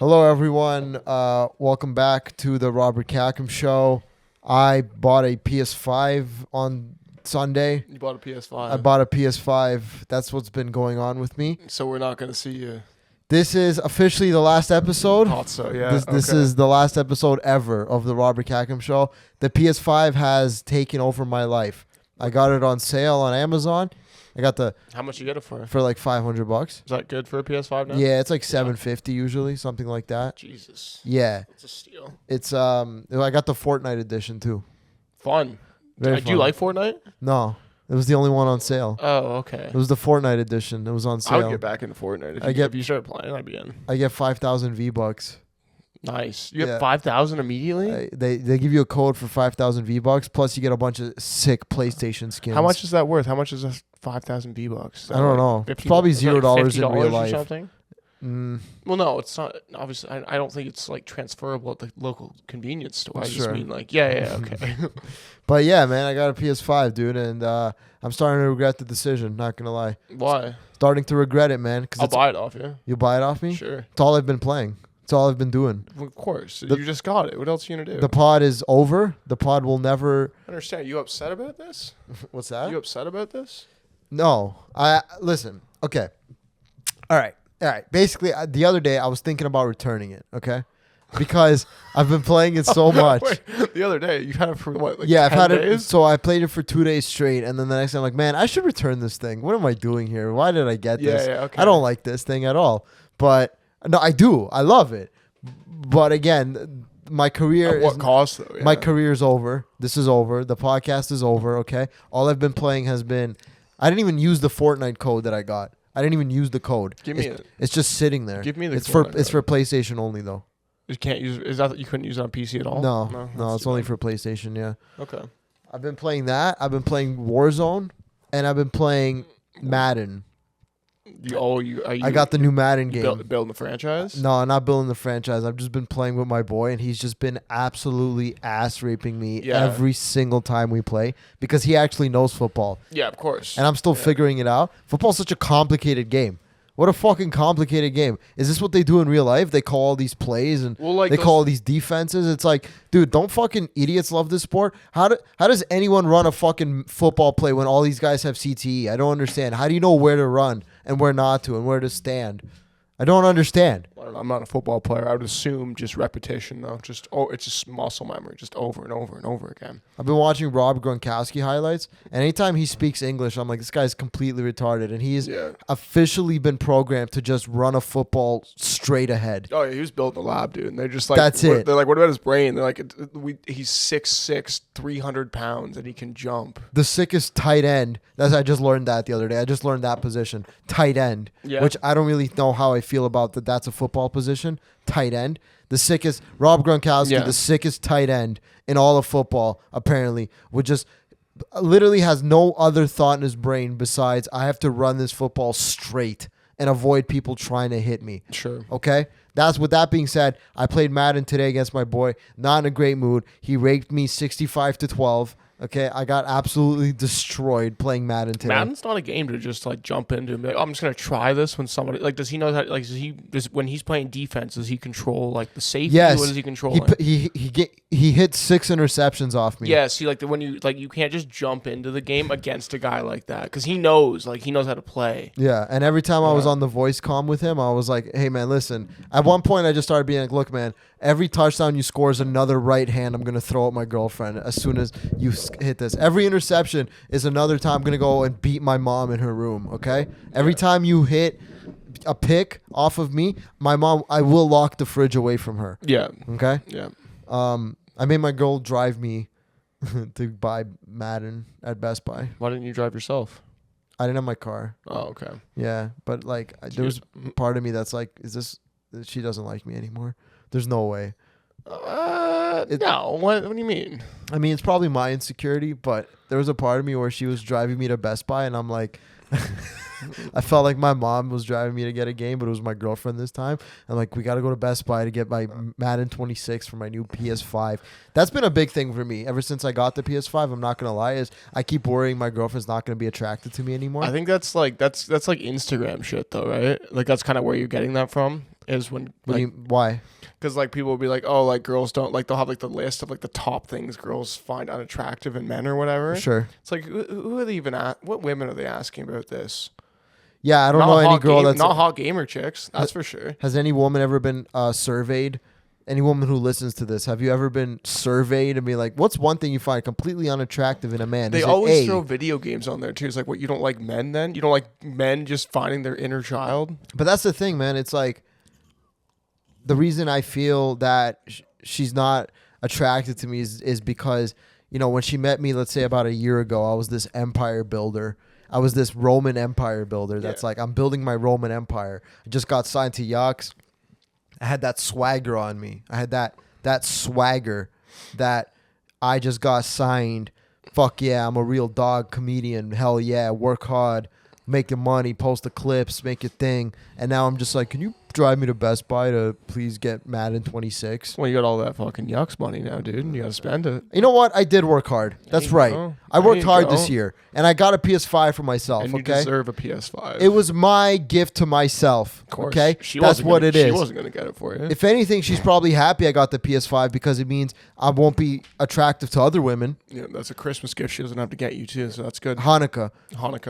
Hello, everyone. Welcome back to the Robert Khakham Show. I bought a PS5 on Sunday. You bought a PS5. I bought a PS5. That's what's been going on with me. So we're not going to see you. This is officially the last episode. Thought so, yeah. This is the last episode ever of the Robert Khakham Show. The PS5 has taken over my life. I got it on sale on Amazon. I got How much you get it for? for like $500. Is that good for a PS5 now? Yeah, it's like $750 usually, something like that. Jesus. Yeah, It's a steal. it's I got the Fortnite edition too. Fun. Very Do you fun. like Fortnite? No, it was the only one on sale. Oh, okay. It was the Fortnite edition. It was on I would sale. get back into Fortnite. if you started playing, I'd be in. I get 5,000 V-Bucks. Nice. You Yeah. get 5,000 immediately? They give you a code for 5,000 V-Bucks, plus you get a bunch of sick PlayStation skins. How much is that worth? How much is 5,000 V-Bucks? I don't know. It's probably $0 in real life. Or something? Well, no, it's not. Obviously, I don't think it's like transferable at the local convenience store. I just Sure. mean like, yeah, okay. But yeah, man, I got a PS5, dude, and I'm starting to regret the decision. Not gonna lie, Why? starting to regret it, man. I'll buy it off you. You buy it off me? Sure. It's all I've been playing. It's all I've been doing. Well, of course. You just got it. What else are you gonna do? The pod is over. The pod will never. I understand. You upset about this? What's that? You upset about this? No, I listen. Okay, all right. Basically, the other day I was thinking about returning it. Okay, because I've been playing it so much. Wait, the other day you had it for what? Like Yeah, I've 10 had days? it. So I played it for 2 days straight, and then the next day I'm like, man, I should return this thing. What am I doing here? Why did I get this? Yeah, okay. I don't like this thing at all. But no, I do. I love it. But again, my career At what is cost though? Yeah. my career's over. This is over. The podcast is over. Okay. All I've been playing has been. I didn't even use the Fortnite code that I got. I didn't even use the code. Give me it. It's just sitting there. Give me the It's for Fortnite it's for PlayStation only though. You can't use. Is that you couldn't use it on PC at all? No, that's it's too only bad. for PlayStation. Yeah. Okay. I've been playing that. I've been playing Warzone, and I've been playing Madden. I got the new Madden game. Building the franchise. No, I'm not building the franchise. I've just been playing with my boy, and he's just been absolutely ass raping me Yeah. every single time we play because he actually knows football, Yeah, of course. and I'm still figuring it out. Football's such a complicated game. What a fucking complicated game. Is this what they do in real life? They call all these plays and Well, like they those- call all these defenses. It's like, dude, don't fucking idiots love this sport? How does anyone run a fucking football play when all these guys have CTE? I don't understand. How do you know where to run and where not to and where to stand? I don't understand. I don't know, I'm not a football player. I would assume just repetition though. It's just muscle memory, just over and over and over again. I've been watching Rob Gronkowski highlights, and anytime he speaks English, I'm like, this guy's completely retarded. And he's Yeah. officially been programmed to just run a football straight ahead. Oh yeah, he was built in the lab, dude. And they're just like, That's it. They're like, what about his brain? They're like, he's 6'6", 300 pounds, and he can jump. The sickest tight end. I just learned that the other day. I just learned that position, tight end, Yeah. which I don't really know how I feel about that. That's a football position, tight end. The sickest, Rob Gronkowski, Yeah. the sickest tight end in all of football, apparently, would just literally has no other thought in his brain besides I have to run this football straight and avoid people trying to hit me. Sure. Okay? That's with that being said, I played Madden today against my boy. Not in a great mood. He raped me 65-12. Okay, I got absolutely destroyed playing Madden today. Madden's not a game to just like jump into and be like, oh, I'm just gonna try this when somebody like does he know how like when he's playing defense, does he control like the safety? Yes. What is he controlling? He hit 6 interceptions off me. Yeah, see, like when you can't just jump into the game against a guy like that because he knows how to play. Yeah, and every time I was on the voice comm with him, I was like, hey, man, listen. At one point, I just started being like, look, man, every touchdown you score is another right hand I'm going to throw at my girlfriend as soon as you hit this. Every interception is another time I'm going to go and beat my mom in her room, okay? Every time you hit a pick off of me, my mom, I will lock the fridge away from her, Yeah. okay? Yeah. I made my girl drive me to buy Madden at Best Buy. Why didn't you drive yourself? I didn't have my car. Oh, okay. Yeah, but like there was part of me that's like, she doesn't like me anymore. There's no way. No. What do you mean? I mean, it's probably my insecurity, but there was a part of me where she was driving me to Best Buy, and I'm like, I felt like my mom was driving me to get a game, but it was my girlfriend this time. I'm like, we got to go to Best Buy to get my Madden 26 for my new PS5. That's been a big thing for me ever since I got the PS5. I'm not gonna lie, is I keep worrying my girlfriend's not gonna be attracted to me anymore. I think that's like Instagram shit though, right? Like that's kind of where you're getting that from. is when Why? because like people will be like, oh, like girls don't like they'll have like the list of like the top things girls find unattractive in men or whatever. Sure. It's like who are they even at? What women are they asking about this? Yeah, I don't Not know any hot girl that's not hot gamer chicks. That's for sure. Has any woman ever been surveyed? Any woman who listens to this, have you ever been surveyed and be like, what's one thing you find completely unattractive in a man? They Is it always A? throw video games on there too. It's like, what, you don't like men then? You don't like men just finding their inner child? But that's the thing, man. It's like the reason I feel that she's not attracted to me is because, you know, when she met me, let's say about a year ago, I was this empire builder. I was this Roman Empire builder. That's like, I'm building my Roman Empire. I just got signed to Yucks. I had that swagger on me. I had that swagger that I just got signed. Fuck yeah, I'm a real dog comedian. Hell yeah, work hard, make your money, post the clips, make your thing. And now I'm just like, can you drive me to Best Buy to please get Madden 26? Well, you got all that fucking Yucks money now, dude, and you got to spend it. You know what? I did work hard. That's right. I worked hard this year, and I got a PS5 for myself. And you okay, deserve a PS5. it was my gift to myself. Of course. Okay, that's what it is. She wasn't gonna get it for you. If anything, she's probably happy I got the PS5 because it means I won't be attractive to other women. Yeah, that's a Christmas gift she doesn't have to get you too, so that's good. Hanukkah.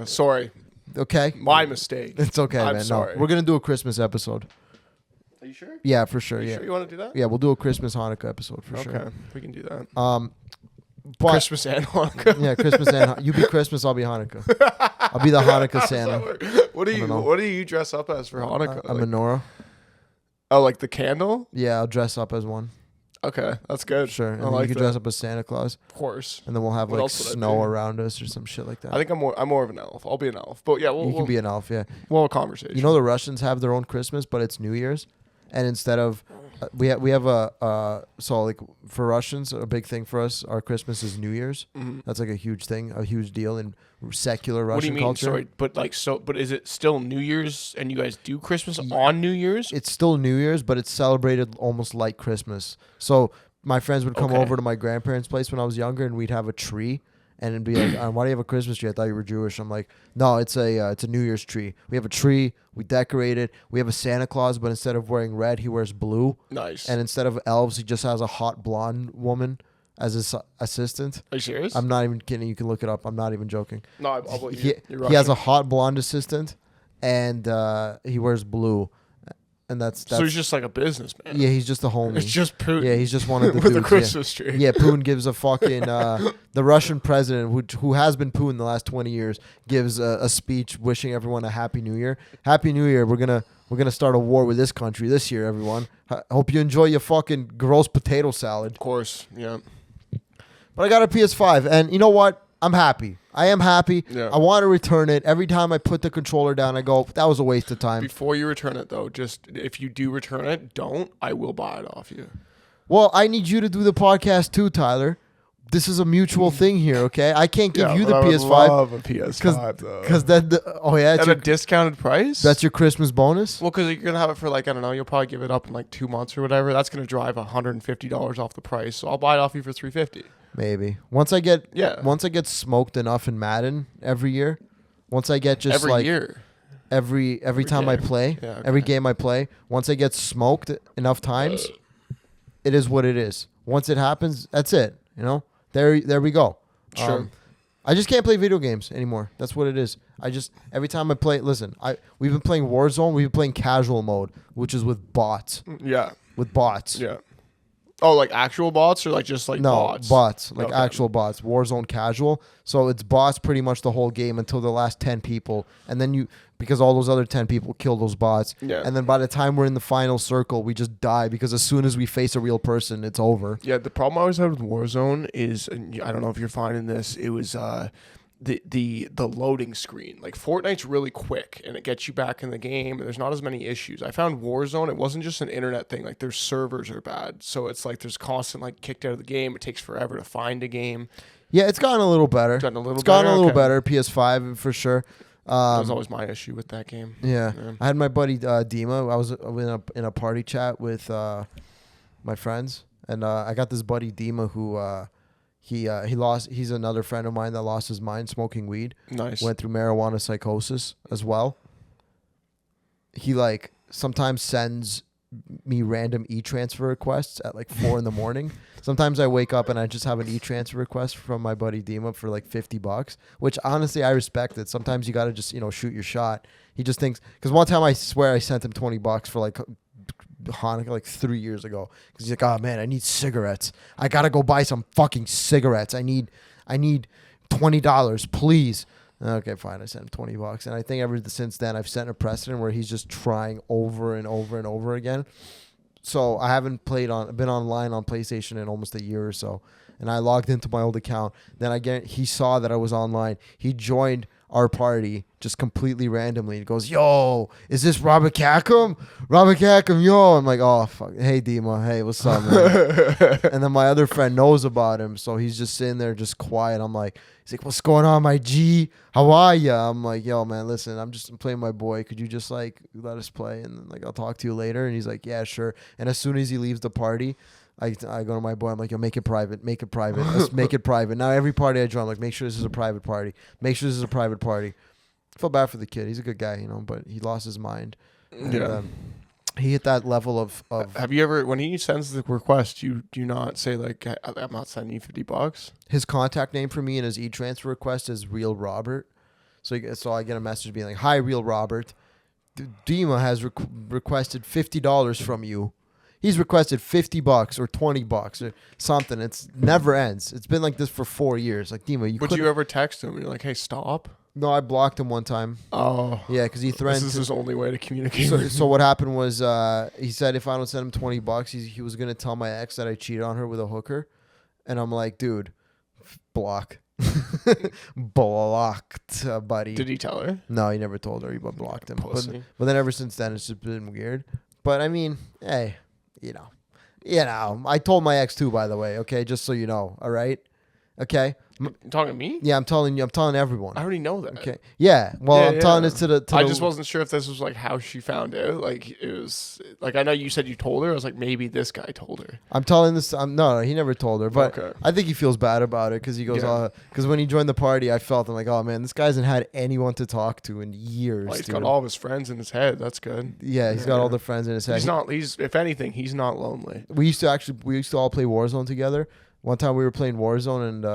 Sorry, Okay? my mistake. It's okay, I'm man. sorry. No, we're going to do a Christmas episode. Are you sure? Yeah, for sure. You Yeah. sure you want to do that? Yeah, we'll do a Christmas Hanukkah episode for Okay, sure. we can do that. But Christmas and Hanukkah. yeah, Christmas and you be Christmas, I'll be Hanukkah. I'll be the Hanukkah Santa. What do you dress up as for Hanukkah? A menorah. Oh, like the candle? Yeah, I'll dress up as one. Okay, that's good. Sure. And I then like you can that. dress up as Santa Claus. Of course. And then we'll have What like else would I snow do? around us or some shit like that. I think I'm more of an elf. I'll be an elf. But yeah, You can be an elf, yeah. we'll have a conversation. You know the Russians have their own Christmas, but it's New Year's, and instead of we have a so like for Russians, a big thing for us, our Christmas is New Year's. Mhm. That's like a huge thing, a huge deal in secular Russian What do you mean? culture. Sorry, but is it still New Year's and you guys do Christmas on New Year's? It's still New Year's, but it's celebrated almost like Christmas. So my friends would come Okay. over to my grandparents' place when I was younger, and we'd have a tree. And it'd be like, why do you have a Christmas tree? I thought you were Jewish. I'm like, no, it's a New Year's tree. We have a tree. We decorate it. We have a Santa Claus, but instead of wearing red, he wears blue. Nice. And instead of elves, he just has a hot blonde woman as his assistant. Are you serious? I'm not even kidding. You can look it up. I'm not even joking. No, I'll believe He, you. You're he has a Russian. hot blonde assistant, and he wears blue. And that's So he's just like a businessman. yeah, he's just a homie. It's just Putin. Yeah, he's just one of the with a dudes, Christmas tree. Yeah, Putin gives a fucking the Russian president who has been Putin the last 20 years gives a speech wishing everyone a happy New Year. Happy New Year. We're gonna start a war with this country this year, everyone. Hope you enjoy your fucking gross potato salad. Of course. Yeah. But I got a PS5, and you know what? I'm happy. I am happy. Yeah. I want to return it. Every time I put the controller down, I go, that was a waste of time. Before you return it, though, just if you do return it, I will buy it off you. Well, I need you to do the podcast too, Tyler. This is a mutual thing here, okay? I can't give you the PS5 love a PS5 though. because then At a discounted price. that's your Christmas bonus. Well, because you're gonna have it for like, I don't know, you'll probably give it up in like 2 months or whatever. That's gonna drive $150 off the price. So I'll buy it off you for $350. Maybe once I get Yeah. once I get smoked enough in Madden every year, once I get just Every like year. every time I game. play, Yeah, okay. every game I play, once I get smoked enough times, it is what it is. Once it happens, that's it. You know, there we go. Sure. I just can't play video games anymore. That's what it is. Every time I play, listen, we've been playing Warzone. We've been playing casual mode, which is with bots. Yeah. With bots. Yeah. Oh, like actual bots or like just like No, bots? like Okay. actual bots. Warzone casual. So it's bots pretty much the whole game until the last 10 people. And then because all those other 10 people kill those bots. Yeah. And then by the time we're in the final circle, we just die because as soon as we face a real person, it's over. Yeah, the problem I always had with Warzone is, and I don't know if you're finding this, it was the loading screen. Like Fortnite's really quick and it gets you back in the game and there's not as many issues. I found Warzone, it wasn't just an internet thing, like their servers are bad. So it's like there's constant like kicked out of the game. It takes forever to find a game. Yeah, it's gotten a little better. Gotten a little It's gotten better? a little Okay. better. PS5 for sure. That was always my issue with that game. Yeah. Yeah. I had my buddy Dima. I was in a party chat with my friends, and I got this buddy Dima who he lost. He's another friend of mine that lost his mind smoking weed. Nice. Went through marijuana psychosis as well. He like sometimes sends me random e-transfer requests at like 4 in the morning. Sometimes I wake up and I just have an e-transfer request from my buddy Dima for like $50, which honestly I respect it. Sometimes you got to just, shoot your shot. He just thinks, because one time I swear I sent him $20 for like Hanukkah like 3 years ago. Because he's like, oh man, I need cigarettes. I got to go buy some fucking cigarettes. I need $20, please. Okay, fine. I sent him $20, and I think ever since then I've set a precedent where he's just trying over and over and over again. So I haven't been online on PlayStation in almost a year or so, and I logged into my old account. Then he saw that I was online. He joined our party just completely randomly. He goes, "Yo, is this Robert Khakham? Robert Khakham, yo!" I'm like, "Oh fuck, hey Dima, hey, what's up, man?" And then my other friend knows about him, so he's just sitting there, just quiet. I'm like, he's like, "What's going on, my G? How are ya?" I'm like, "Yo, man, listen, I'm just playing my boy. Could you just like let us play, and then like I'll talk to you later?" And he's like, "Yeah, sure." And as soon as he leaves the party, I go to my boy. I'm like, "Yo, make it private. Make it private. Let's make it private." Now every party I join, I'm like, make sure this is a private party. Make sure this is a private party. I feel bad for the kid. He's a good guy, but he lost his mind. And, Yeah. He hit that level of. Have you ever, when he sends the request, you do not say like, "I'm not sending you $50"? His contact name for me in his e-transfer request is Real Robert. So I get a message being like, "Hi, Real Robert. Dima has requested $50 from you." He's requested $50 or $20 or something. It's never ends. It's been like this for 4 years. Like, Dima, Would you ever text him? You're like, "Hey, stop." No, I blocked him one time. Oh. Yeah, because he threatened. This is his only way to communicate. So what happened was he said if I don't send him $20, he was gonna tell my ex that I cheated on her with a hooker, and I'm like, dude, block, blocked, buddy. Did he tell her? No, he never told her. He blocked him. Pussy. But then ever since then, it's just been weird. But I mean, hey, I told my ex too, by the way. Okay, just so you know. All right. Okay. You talking to me? Yeah, I'm telling you. I'm telling everyone. I already know that. Okay. Yeah. Well, I'm telling this to the. I just wasn't sure if this was like how she found out. Like it was like I know you said you told her. I was like maybe this guy told her. I'm telling this. No, he never told her. But Okay. I think he feels bad about it because he goes, because when he joined the party, I felt I'm like, oh man, this guy hasn't had anyone to talk to in years. Well, he's dude. got all of his friends in his head. That's good. Yeah, he's got all the friends in his head. He's if anything, he's not lonely. We used to all play Warzone together. One time we were playing Warzone, and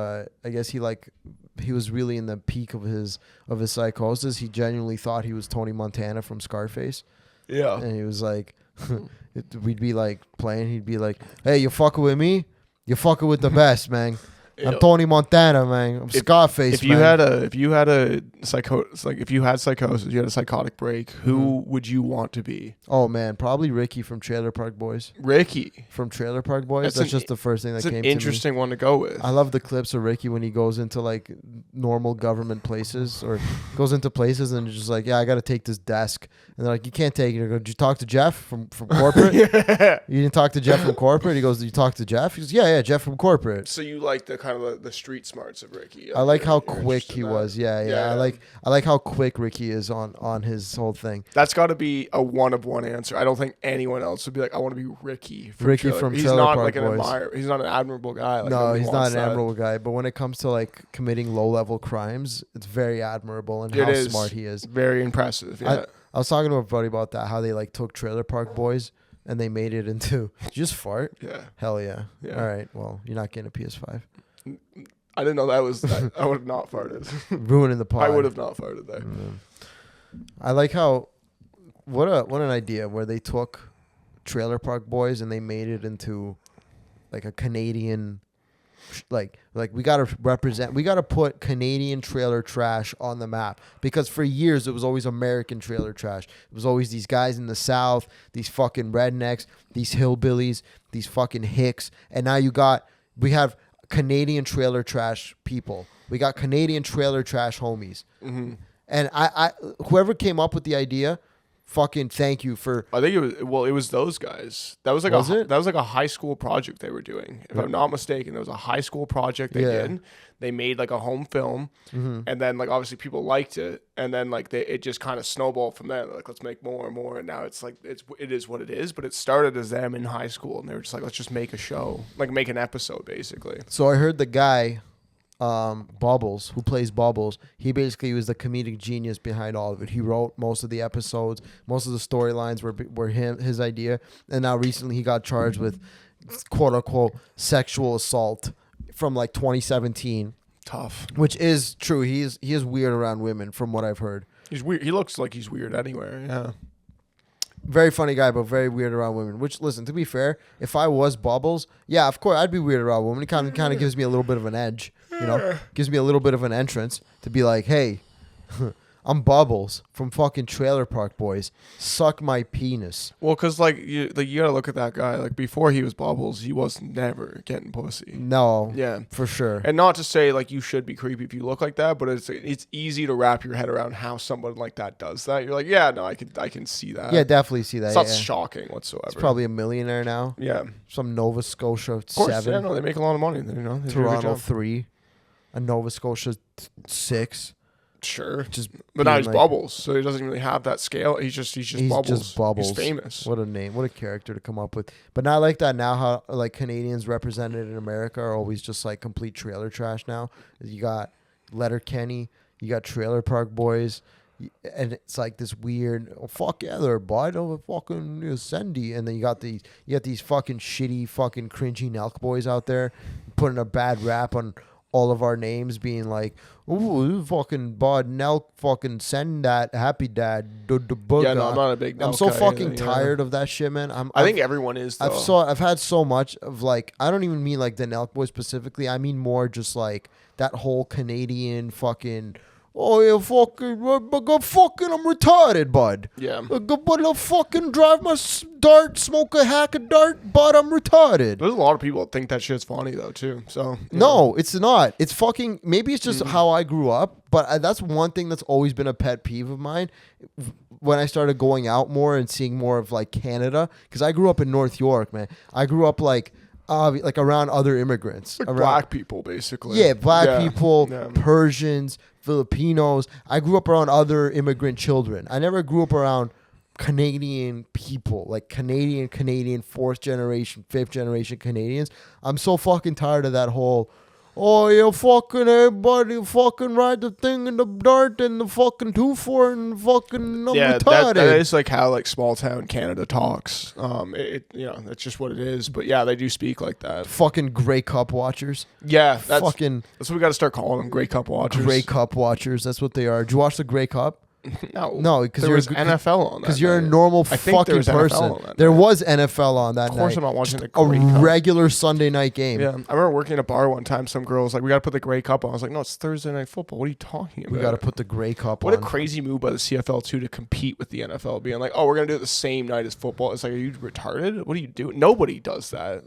I guess he was really in the peak of his psychosis. He genuinely thought he was Tony Montana from Scarface. Yeah. And he was like, we'd be like playing. He'd be like, "Hey, you fucking with me? You fucking with the best, man. I'm Tony Montana, man. I'm Scarface, if man." If you had a psychosis, you had a psychotic break, who would you want to be? Oh man, probably Ricky from Trailer Park Boys. Ricky From Trailer Park Boys. That's just the first thing that came to me. It's an interesting one to go with. I love the clips of Ricky when he goes into like normal government places or goes into places and just like, "Yeah, I got to take this desk," and they're like, "You can't take it." I go, "Did you talk to Jeff from corporate?" Yeah. You didn't talk to Jeff from corporate? He goes, "Did you talk to Jeff?" He goes, "Yeah, Jeff from corporate." So you like the kind of the street smarts of Ricky. I like how You're quick interested he in that. was. Yeah. I like how quick Ricky is on his whole thing. That's got to be a one of one answer. I don't think anyone else would be like, "I want to be Ricky." Ricky Trailer. from He's Trailer not Park like an Boys. admirer. He's not an admirable guy. Like, No, nobody he's not wants an that. admirable guy. But when it comes to like committing low level crimes, it's very admirable and It how is smart he is. Very impressive. Yeah. I was talking to a buddy about that, how they like took Trailer Park Boys and they made it into. Did you just fart? Yeah. Hell yeah. Yeah. All right. Well, you're not getting a PS5. I didn't know that was. I would have not farted. Ruining the pod. I would have not farted there. I like how what an idea where they took Trailer Park Boys and they made it into like a Canadian like we got to put Canadian trailer trash on the map, because for years it was always American trailer trash. It was always these guys in the South, these fucking rednecks, these hillbillies, these fucking hicks, and now we have Canadian trailer trash people. We got Canadian trailer trash homies. Mm-hmm. And I whoever came up with the idea, fucking thank you for. I think it was those guys. That was like a high school project they were doing. If I'm not mistaken, it was a high school project they did. They made like a home film, and then like obviously people liked it, and then like it just kind of snowballed from there. They're like, let's make more and more, and now it's like it is what it is. But it started as them in high school, and they were just like, let's just make a show, like make an episode basically. So I heard the guy Bubbles, who plays Bubbles, he basically was the comedic genius behind all of it. He wrote most of the episodes, most of the storylines were his idea, and now recently he got charged with quote unquote sexual assault from like 2017, Tough. which is true. He is weird around women, from what I've heard. He's weird. He looks like he's weird anywhere. Yeah. Very funny guy, but very weird around women. Which, listen, to be fair, if I was Bubbles, yeah, of course, I'd be weird around women. It kind of gives me a little bit of an edge, you know? Gives me a little bit of an entrance to be like, hey, I'm Bubbles from fucking Trailer Park Boys. Suck my penis. Well, because like you gotta look at that guy. Like before he was Bubbles, he was never getting pussy. No. Yeah, for sure. and not to say like you should be creepy if you look like that, but it's easy to wrap your head around how someone like that does that. You're like, yeah, no, I can see that. Yeah, definitely see that. It's not yeah. shocking whatsoever. He's probably a millionaire now. Yeah, Some Nova Scotia of course. 7. Yeah, no, they make a lot of money. You know, they do a good Toronto job. 3. A Nova Scotia 6. Sure, Just but now being he's like- Bubbles, so he doesn't really have that scale. He's just Bubbles. just Bubbles. He's famous. What a name. What a character to come up with. But not like that now, how like Canadians represented in America are always just like complete trailer trash now. You got Letterkenny, you got Trailer Park Boys, and it's like this weird, oh, fuck yeah, they're bud over fucking Sendy. And then you got these fucking shitty, fucking cringy Nelk boys out there putting a bad rap on all of our names, being like, ooh, fucking bud Nelk, fucking send that happy dad. Yeah, no, I'm not a big. I'm Nelk so guy fucking either, yeah. tired of that shit, man. I think everyone is. Though. I've had so much of like, I don't even mean like the Nelk boys specifically. I mean more just like that whole Canadian fucking. Oh yeah, fucking, I'm retarded, bud. Yeah. But I'll fucking drive my dart, smoke a hack of dart, but I'm retarded. There's a lot of people that think that shit's funny though too. So No, it's not. It's fucking. Maybe it's just how I grew up, but that's one thing that's always been a pet peeve of mine. When I started going out more and seeing more of like Canada, because I grew up in North York, man. I grew up like around other immigrants, like around, black people basically. yeah, black people, Yeah. Persians, Filipinos. I grew up around other immigrant children. I never grew up around Canadian people, like Canadian, fourth generation, fifth generation Canadians. I'm so fucking tired of that whole, oh, you fucking everybody fucking ride the thing in the dart and the fucking 2-4 and fucking I'm retarded. That is like how like small town Canada talks. That's just what it is. But yeah, they do speak like that. Fucking Grey Cup watchers. Yeah, that's what we got to start calling them. Grey Cup watchers. Grey Cup watchers. That's what they are. Did you watch the Grey Cup? No, because there was NFL on that. Because you're a night. normal I think there fucking was NFL person. on that There night. was NFL on that night. Of course, I'm not watching the A Grey Cup. regular Sunday night game. Yeah, I remember working at a bar one time. Some girl was like, "We got to put the Grey Cup on." I was like, "No, it's Thursday night football. What are you talking about?" We got to put the Grey Cup What on. a crazy move by the CFL too to compete with the NFL, being like, "Oh, we're gonna do it the same night as football." It's like, are you retarded? What are you doing? Nobody does that.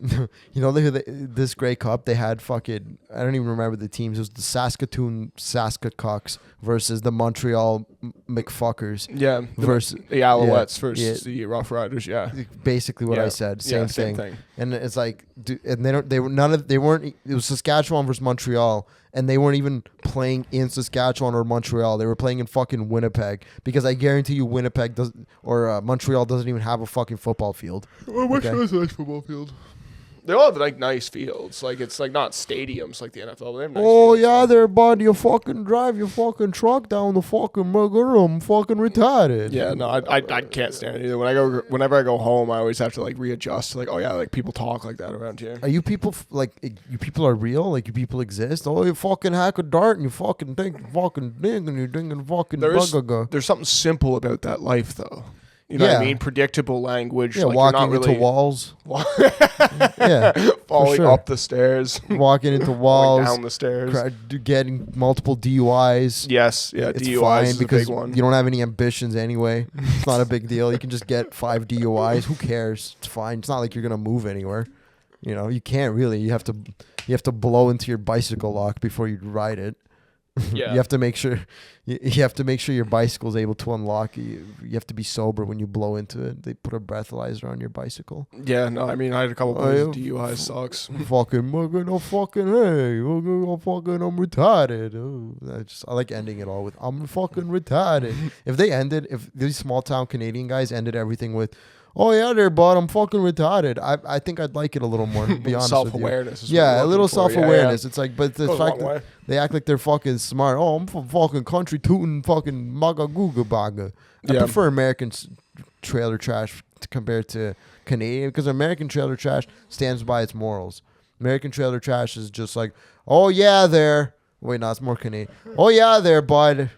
You know, this Grey Cup, they had fucking, I don't even remember the teams. It was the Saskatoon Saskatocks versus the Montreal McFuckers. Yeah, Versus the Alouettes yeah, versus the Rough Riders. Yeah, Basically what Yeah. I said. Yeah, Same thing. And it's like, and they weren't. It was Saskatchewan versus Montreal, and they weren't even playing in Saskatchewan or Montreal. They were playing in fucking Winnipeg, because I guarantee you Winnipeg does or Montreal doesn't even have a fucking football field. Montreal has a nice football field. They all have like nice fields. Like it's like not stadiums like the NFL. But they have nice Oh fields. yeah, there, bud. You fucking drive your fucking truck down the fucking mugger room, fucking retarded. Yeah, no, I can't stand it either. Whenever I go home, I always have to like readjust. Like, oh yeah, like people talk like that around here. Are you people you people are real? Like you people exist? Oh, you fucking hack a dart and you fucking think you fucking ding and you're dinging fucking bugger. There's something simple about that life, though. You know what I Yeah. mean? Predictable language. Yeah, like walking you're not into really walls. Yeah, falling sure. up the stairs, walking into going walls, down the stairs. getting multiple DUIs. Yes, yeah, It's DUIs fine is a because big one. you don't have any ambitions anyway. It's not a big deal. You can just get 5 DUIs. Who cares? It's fine. It's not like you're gonna move anywhere. You know, you can't really. You have to blow into your bicycle lock before you ride it. Yeah. You have to make sure your bicycle is able to unlock. You have to be sober when you blow into it. They put a breathalyzer on your bicycle. Yeah, no, I mean, I had a couple Oh, of yeah. DUIs. Sucks. Fucking I'm retarded. I like ending it all with I'm fucking retarded. If these small town Canadian guys ended everything with, oh yeah, there, bud, I'm fucking retarded. I think I'd like it a little more. To be honest with you. Self-awareness. Is what Yeah, you're a little looking for. self-awareness. It's like, but the Goes a fact long way. that they act like they're fucking smart. Oh, I'm from fucking country tootin' fucking maga googa baga. I Yeah. prefer American trailer trash compared to Canadian because American trailer trash stands by its morals. American trailer trash is just like, oh yeah, there. Wait, no, it's more Canadian. Oh yeah, there, bud.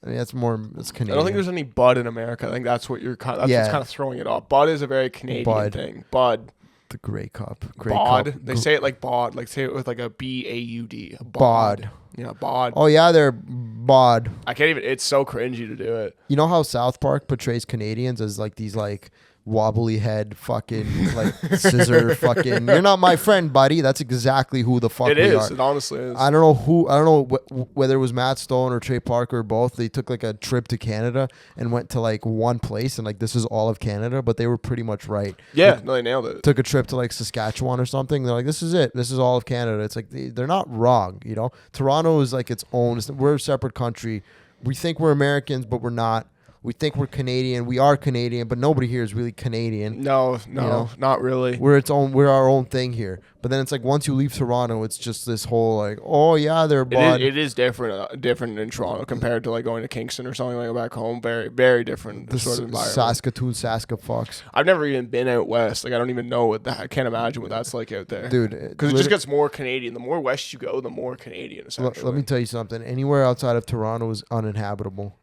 I mean, it's Canadian. I don't think there's any bud in America. I think that's what what's kind of throwing it off. Bud is a very Canadian thing. Bud. The Grey Cup. Bod. They say it like bod. Like say it with like a B-A-U-D. Bod. Yeah, bod. Oh yeah, they're bod. I can't even. It's so cringy to do it. You know how South Park portrays Canadians as like these like wobbly head fucking like scissor fucking. You're not my friend, buddy. That's exactly who the fuck It we is. are. It honestly is. I don't know who. I don't know whether it was Matt Stone or Trey Parker or both. They took like a trip to Canada and went to like one place and like this is all of Canada, but they were pretty much right. Yeah, no, they nailed it. Took a trip to like Saskatchewan or something. They're like, this is it. This is all of Canada. It's like they're not wrong. You know, Toronto is like its own. We're a separate country. We think we're Americans, but we're not. We think we're Canadian. We are Canadian, but nobody here is really Canadian. No, You know? not really. We're our own thing here. But then it's like once you leave Toronto, it's just this whole like, oh yeah, they're bud. It is different in Toronto compared to like going to Kingston or something like back home. Very, very different The sort of environment. Saskatoon, Saskafox. I've never even been out west. Like I don't even know what that. I can't imagine what that's like out there, Dude. Because it just gets more Canadian. The more west you go, the more Canadian. Essentially. Let me tell you something. Anywhere outside of Toronto is uninhabitable.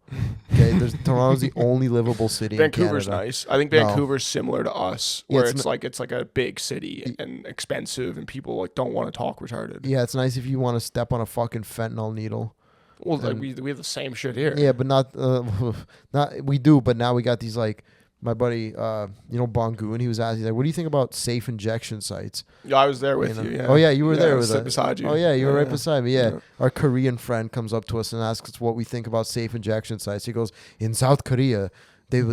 Okay, Toronto's the only livable city Vancouver's in Canada. nice. I think Vancouver's similar to us, Yeah, where it's it's like a big city and expensive, and people like don't want to talk retarded. Yeah, it's nice if you want to step on a fucking fentanyl needle. Well, like we have the same shit here. Yeah, but not we do. But now we got these like my buddy, Bongoon. He was asking like, what do you think about safe injection sites? Yeah, I was there with you. Yeah. Oh yeah, you were there with us. Beside you. Oh yeah, you were right beside me. Yeah. Our Korean friend comes up to us and asks us what we think about safe injection sites. He goes, in South Korea, they'd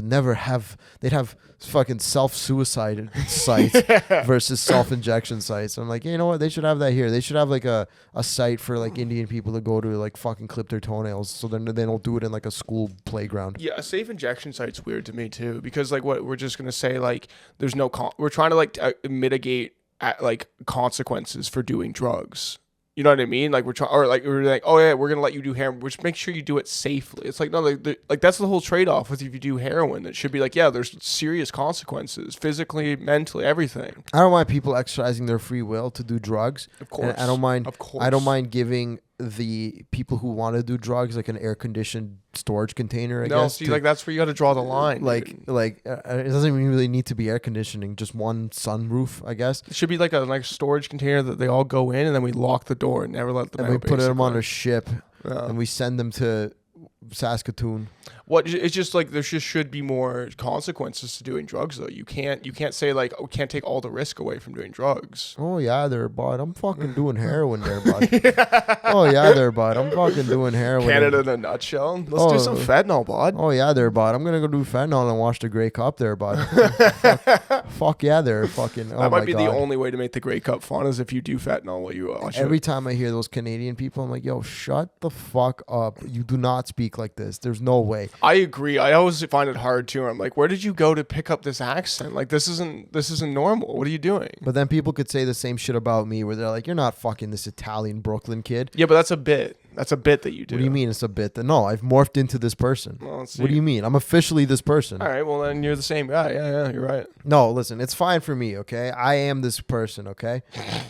have fucking self-suicide sites versus self-injection sites. I'm like, you know what? They should have that here. They should have like a site for like Indian people to go to like fucking clip their toenails so then they don't do it in like a school playground. Yeah, a safe injection site's weird to me too, because like what we're just going to say, like there's no, we're trying to like mitigate like consequences for doing drugs. You know what I mean? Like we're like, oh yeah, we're gonna let you do heroin, which make sure you do it safely. It's like no, like that's the whole trade-off with if you do heroin. It should be like, yeah, there's serious consequences, physically, mentally, everything. I don't mind people exercising their free will to do drugs. Of course, I don't mind. Of course, I don't mind giving the people who want to do drugs like an air-conditioned storage container. I guess. See, like that's where you got to draw the line. It doesn't even really need to be air conditioning, just one sunroof, I guess. It should be like a storage container that they all go in, and then we lock the door and never let them out. And we put them on a basically. ship, and we send them to Saskatoon. It's just like there just should be more consequences to doing drugs though. You can't say like, oh, we can't take all the risk away from doing drugs. Oh yeah, there, bud. I'm fucking doing heroin there, bud. Oh yeah, there, bud. I'm fucking doing heroin. Canada in a nutshell. Let's do some fentanyl, bud. Oh yeah, there, bud. I'm gonna go do fentanyl and watch the Grey Cup there, bud. fuck yeah, there, fucking. Oh that might be God. the only way to make the Grey Cup fun is if you do fentanyl while you watch Every it. time I hear those Canadian people, I'm like, yo, shut the fuck up. You do not speak like this. There's no way. I agree. I always find it hard too. I'm like, where did you go to pick up this accent? Like this isn't normal. What are you doing? But then people could say the same shit about me where they're like, you're not fucking this Italian Brooklyn kid. Yeah, but that's a bit. That's a bit that you do. What do you mean it's a bit? No, I've morphed into this person. Well, let's see. What do you mean? I'm officially this person. All right, well then you're the same guy. Yeah, you're right. No, listen, it's fine for me, okay? I am this person, okay?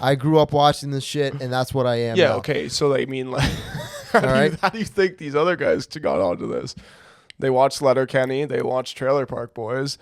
I grew up watching this shit, and that's what I am Yeah, now. okay. So I mean, like, All right. how do you think these other guys got onto this? They watch Letterkenny, they watch Trailer Park Boys,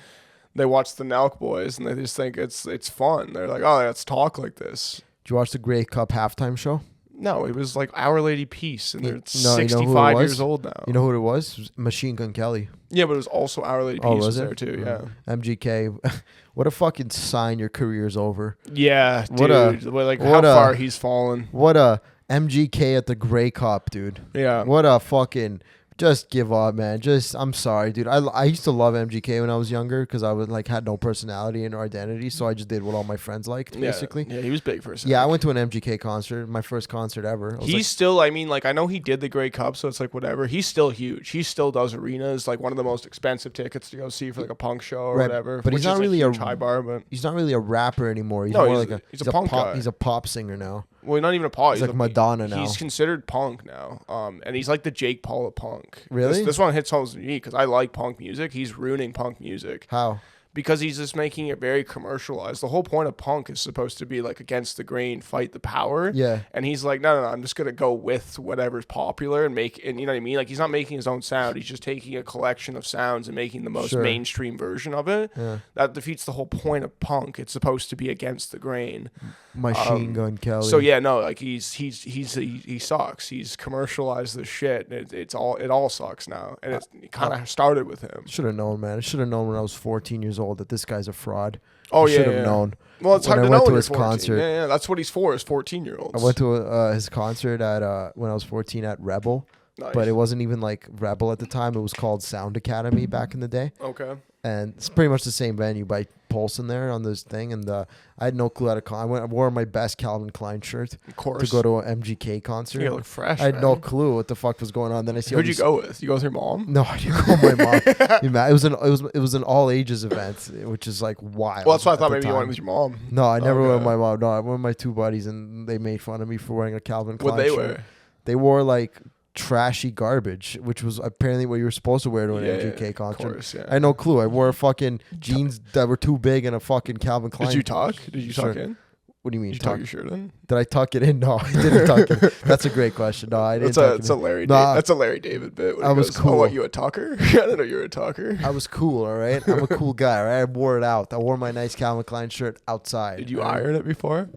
they watch the Nelk Boys, and they just think it's fun. They're like, oh, let's talk like this. Did you watch the Grey Cup halftime show? No, it was like Our Lady Peace, and they're No, you know who it 65 was? years old now. You know who it was? It was Machine Gun Kelly. Yeah, but it was also Our Lady Peace Oh, was was there it? too. Yeah. MGK. What a fucking sign your career's over. Yeah, dude. What a- how far he's fallen. What a MGK at the Grey Cup, dude. Yeah. What a fucking Just give up, man. I'm sorry, dude. I used to love MGK when I was younger because I was like had no personality and identity, so I just did what all my friends liked, basically. Yeah, he was big for a second. Yeah, I went to an MGK concert, my first concert ever. He's still, I mean, like, I know he did the Grey Cup, so it's like whatever. He's still huge. He still does arenas, like one of the most expensive tickets to go see for like a punk show or whatever. But he's not really a high bar, but he's not really a rapper anymore. He's No, more he's like he's a punk guy. He's a pop singer now. Well, not even a pop. He's like Madonna now. He's considered punk now, and he's like the Jake Paul of punk. Really? This one hits home to me because I like punk music. He's ruining punk music. How? Because he's just making it very commercialized. The whole point of punk is supposed to be like against the grain, fight the power. Yeah. And he's like, no, I'm just gonna go with whatever's popular and you know what I mean? Like he's not making his own sound. He's just taking a collection of sounds and making the most mainstream version of it. Yeah. That defeats the whole point of punk. It's supposed to be against the grain. Machine Gun Kelly. So yeah, no, like he sucks. He's commercialized the shit. It all sucks now, and it kind of started with him. Should have known, man. I should have known when I was 14 years old that this guy's a fraud. Oh I should have known. Well, it's hard when to I know went when to his you're 14. concert. Yeah, that's what he's for. Is 14-year-olds. I went to his concert at when I was 14 at Rebel. Nice. But it wasn't even like Rebel at the time. It was called Sound Academy back in the day. Okay. And it's pretty much the same venue by Polson there on this thing. And I had no clue how to I wore my best Calvin Klein shirt of course. to go to an MGK concert. You look fresh. I had no clue what the fuck was going on. Then I see. Who'd you go with? You go with your mom? No, I didn't go with my mom. It was an all ages event, which is like wild. Well, that's why I thought maybe you went with your mom. No, I never went with my mom. No, I went with my two buddies, and they made fun of me for wearing a Calvin Klein What they shirt. wear? They wore like trashy garbage, which was apparently what you were supposed to wear to an MGK concert. Of course, yeah. I had no clue. I wore fucking jeans that were too big and a fucking Calvin Klein. Did you tuck? Did you tuck in? What do you mean? Did you tuck your shirt in? Did I tuck it in? No, I didn't tuck it. That's a great question. No, I didn't. That's a Larry. That's a Larry David bit. I was cool. Oh, what, you a tucker? I didn't know you were a tucker. I was cool. All right, I'm a cool guy. All right, I wore it out. I wore my nice Calvin Klein shirt outside. Did you iron it before?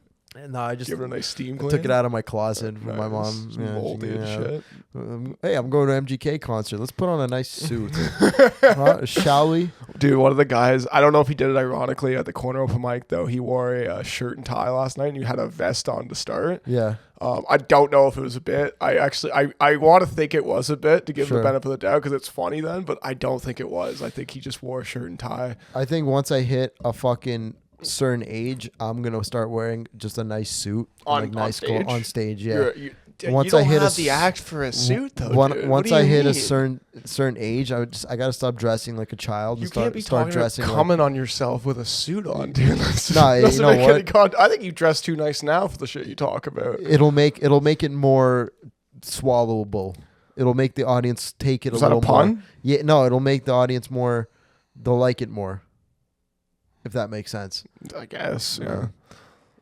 No, I just give it a nice steam clean. Took it out of my closet for my mom. Moldy and shit. Hey, I'm going to MGK concert. Let's put on a nice suit. Shall we? Dude, one of the guys, I don't know if he did it ironically at the corner open mic, though. He wore a shirt and tie last night, and he had a vest on to start. Yeah. I don't know if it was a bit. I want to think it was a bit to give him the benefit of the doubt because it's funny then, but I don't think it was. I think he just wore a shirt and tie. I think once I hit a fucking certain age, I'm gonna start wearing just a nice suit on stage. On stage, yeah. Once you don't have the act for a suit though. Once I hit a certain age, I gotta stop dressing like a child. You and can't be start dressing coming on yourself with a suit on, dude. No, you know what? I think you dress too nice now for the shit you talk about. It'll make it more swallowable. It'll make the audience take it a little more. Pun? Yeah, no, it'll make the audience more. They'll like it more. If that makes sense. I guess, yeah.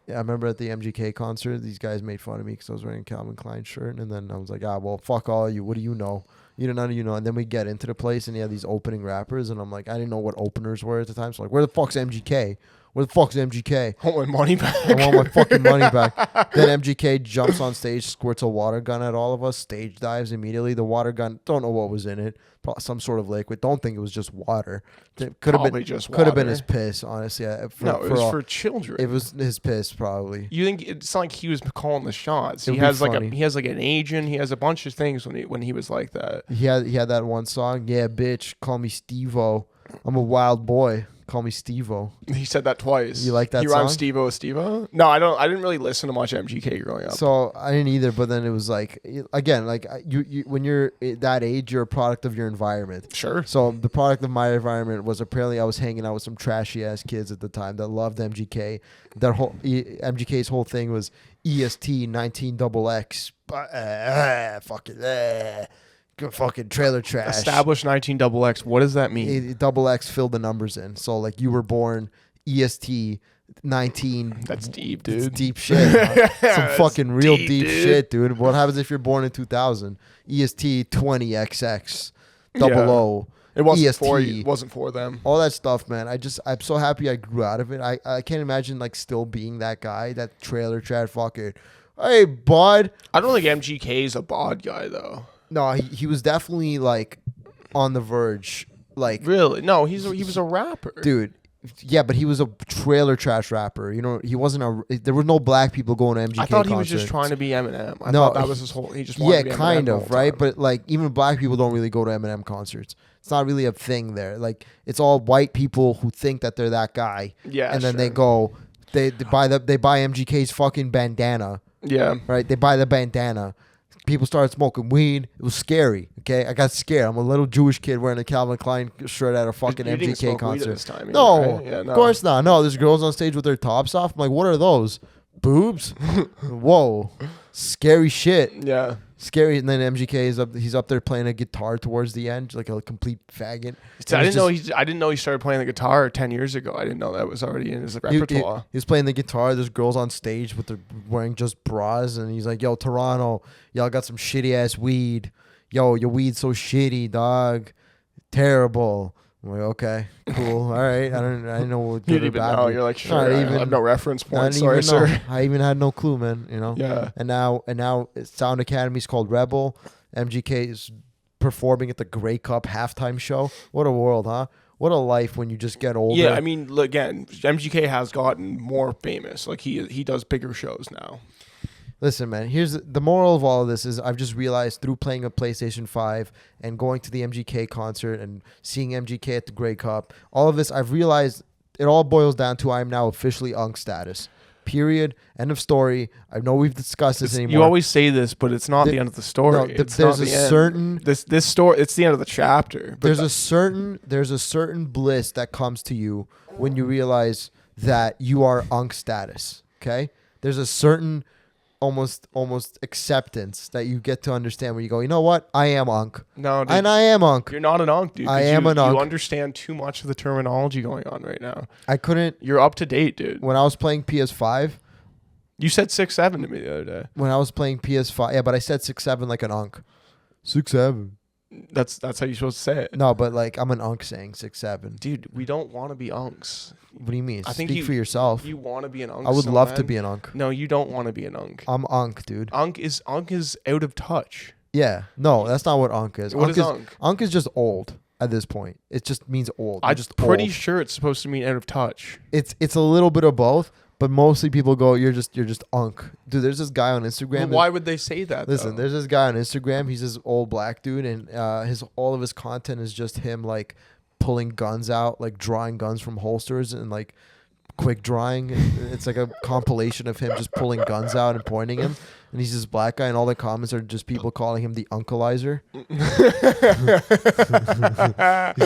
Yeah, I remember at the MGK concert, these guys made fun of me because I was wearing a Calvin Klein shirt. And then I was like, well, fuck all of you. What do you know? None of you know. And then we get into the place and you have these opening rappers. And I'm like, I didn't know what openers were at the time. So like, where the fuck's MGK? Where the fuck's MGK? I want my money back. I want my fucking money back. Then MGK jumps on stage, squirts a water gun at all of us, stage dives immediately. The water gun, don't know what was in it. Some sort of liquid. Don't think it was just water. Could have been his piss, honestly. It was for children. It was his piss, probably. You think it's not like he was calling the shots? He has like an agent. He has a bunch of things when he was like that. He had that one song. Yeah, bitch, call me Steve-O. I'm a wild boy. Call me Steve-O. He said that twice. You like that song? He rhymed Steve-O with Steve-O? No, I don't. I didn't really listen to much MGK growing up. So I didn't either. But then it was like, again, like you when you're at that age, you're a product of your environment. Sure. So the product of my environment was apparently I was hanging out with some trashy ass kids at the time that loved MGK. That whole MGK's whole thing was EST 19XX. Fucking trailer trash. Established 19XX. What does that mean? Double X filled the numbers in. So like you were born EST 19. That's deep, dude. It's deep shit. Some fucking real deep shit, dude. What happens if you're born in 2000? EST 20XX. Double O. It wasn't EST, it wasn't for them. All that stuff, man. I'm so happy I grew out of it. I can't imagine like still being that guy, that trailer trash fucker. Hey, bud. I don't think MGK is a bod guy though. No, he was definitely like on the verge. Like really? No, he was a rapper, dude. Yeah, but he was a trailer trash rapper. You know, he wasn't there were no black people going to MGK I thought he was concerts. just trying to be Eminem. I No, thought that was his whole. He just wanted to be Eminem kind the of, whole right? time. But like even black people don't really go to Eminem concerts. It's not really a thing there. Like it's all white people who think that they're that guy. Yeah, and then sure. they go, they buy MGK's fucking bandana. Yeah. Right? They buy the bandana. People started smoking weed. It was scary. Okay, I got scared. I'm a little Jewish kid wearing a Calvin Klein shirt at a fucking You didn't MGK smoke weed at concert. this time either, No, right? Yeah, no, of course not. No, there's girls on stage with their tops off. I'm like, what are those? Boobs? Whoa, scary shit. Yeah. Scary. And then MGK is up. He's up there playing a guitar towards the end, like a complete faggot. I didn't know he started playing the guitar 10 years ago. I didn't know that was already in his repertoire. He was playing the guitar. There's girls on stage with their wearing just bras, and he's like, "Yo, Toronto, y'all got some shitty ass weed. Yo, your weed's so shitty, dog. Terrible." I'm like, okay, cool, all right. I didn't know what You good didn't or even bad. know. You're like, sure. I have no reference point. Sorry, sir. I even had no clue, man. You know. Yeah. And now Sound Academy's called Rebel. MGK is performing at the Grey Cup halftime show. What a world, huh? What a life when you just get older. Yeah, I mean, again, MGK has gotten more famous. Like he does bigger shows now. Listen, man, here's the moral of all of this is I've just realized through playing a PlayStation 5 and going to the MGK concert and seeing MGK at the Grey Cup, all of this, I've realized it all boils down to I am now officially UNC status. Period. End of story. I know we've discussed this anymore. You always say this, but it's not the end of the story. No, there's a certain this story. It's the end of the chapter. There's a certain bliss that comes to you when you realize that you are UNC status. Okay, there's a certain almost acceptance that you get to understand where you go, you know what? I am UNC. No, dude, and I am UNC. You're not an UNC, dude. I am an UNC. You understand too much of the terminology going on right now. I couldn't. You're up to date, dude. When I was playing PS5. You said 6'7" to me the other day. When I was playing PS5, yeah, but I said 6'7" like an UNC. 6'7". That's how you're supposed to say it. No, but like I'm an UNC saying 6'7". Dude, we don't want to be UNCs. What do you mean? I think Speak for yourself. You want to be an UNC. I would love to be an UNC. No, you don't want to be an UNC. I'm UNC, dude. UNC is out of touch. Yeah, no, that's not what UNC is. What is UNC? UNC is just old at this point. It just means old. I'm just pretty old. sure it's supposed to mean out of touch. It's a little bit of both, but mostly people go, you're just UNC. Dude, there's this guy on Instagram. Well, why would they say that? Listen, though? there's this guy on Instagram. He's this old black dude, and all of his content is just him like pulling guns out, like drawing guns from holsters and like quick drawing. It's like a compilation of him just pulling guns out and pointing him. And he's this black guy, and all the comments are just people calling him the Uncleizer. He's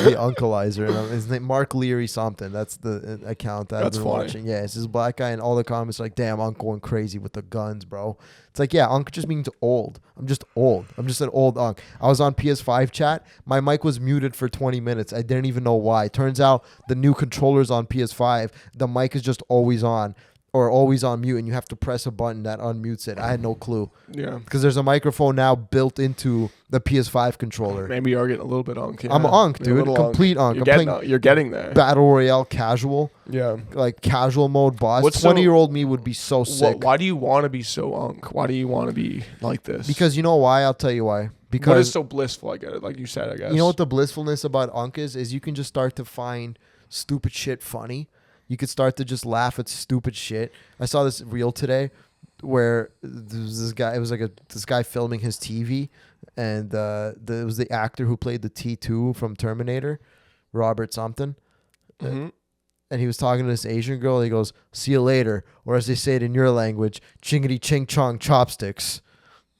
the Uncleizer. And his name Mark Leary something. That's the account that I've been watching. Yeah, it's this black guy, and all the comments are like, "Damn, Unc going crazy with the guns, bro." It's like, yeah, Unc just means old. I'm just old. I'm just an old Unc. I was on PS5 chat. My mic was muted for 20 minutes. I didn't even know why. Turns out the new controllers on PS5, the mic is just always on. Or always on mute, and you have to press a button that unmutes it. I had no clue. Yeah. Because there's a microphone now built into the PS5 controller. Maybe you are getting a little bit UNC. Yeah. I'm UNC, dude. Complete UNC. You're getting there. Battle Royale casual. Yeah. Like casual mode boss. 20-year-old me would be so sick. Why do you want to be so UNC? Why do you want to be like this? Because you know why? I'll tell you why. Because what is so blissful? I get it. Like you said, I guess. You know what the blissfulness about UNC is you can just start to find stupid shit funny. You could start to just laugh at stupid shit. I saw this reel today where there was this guy. It was like this guy filming his TV, and it was the actor who played the T2 from Terminator, Robert something. Mm-hmm. And he was talking to this Asian girl. He goes, "See you later," or as they say it in your language, "Chingity ching chong chopsticks."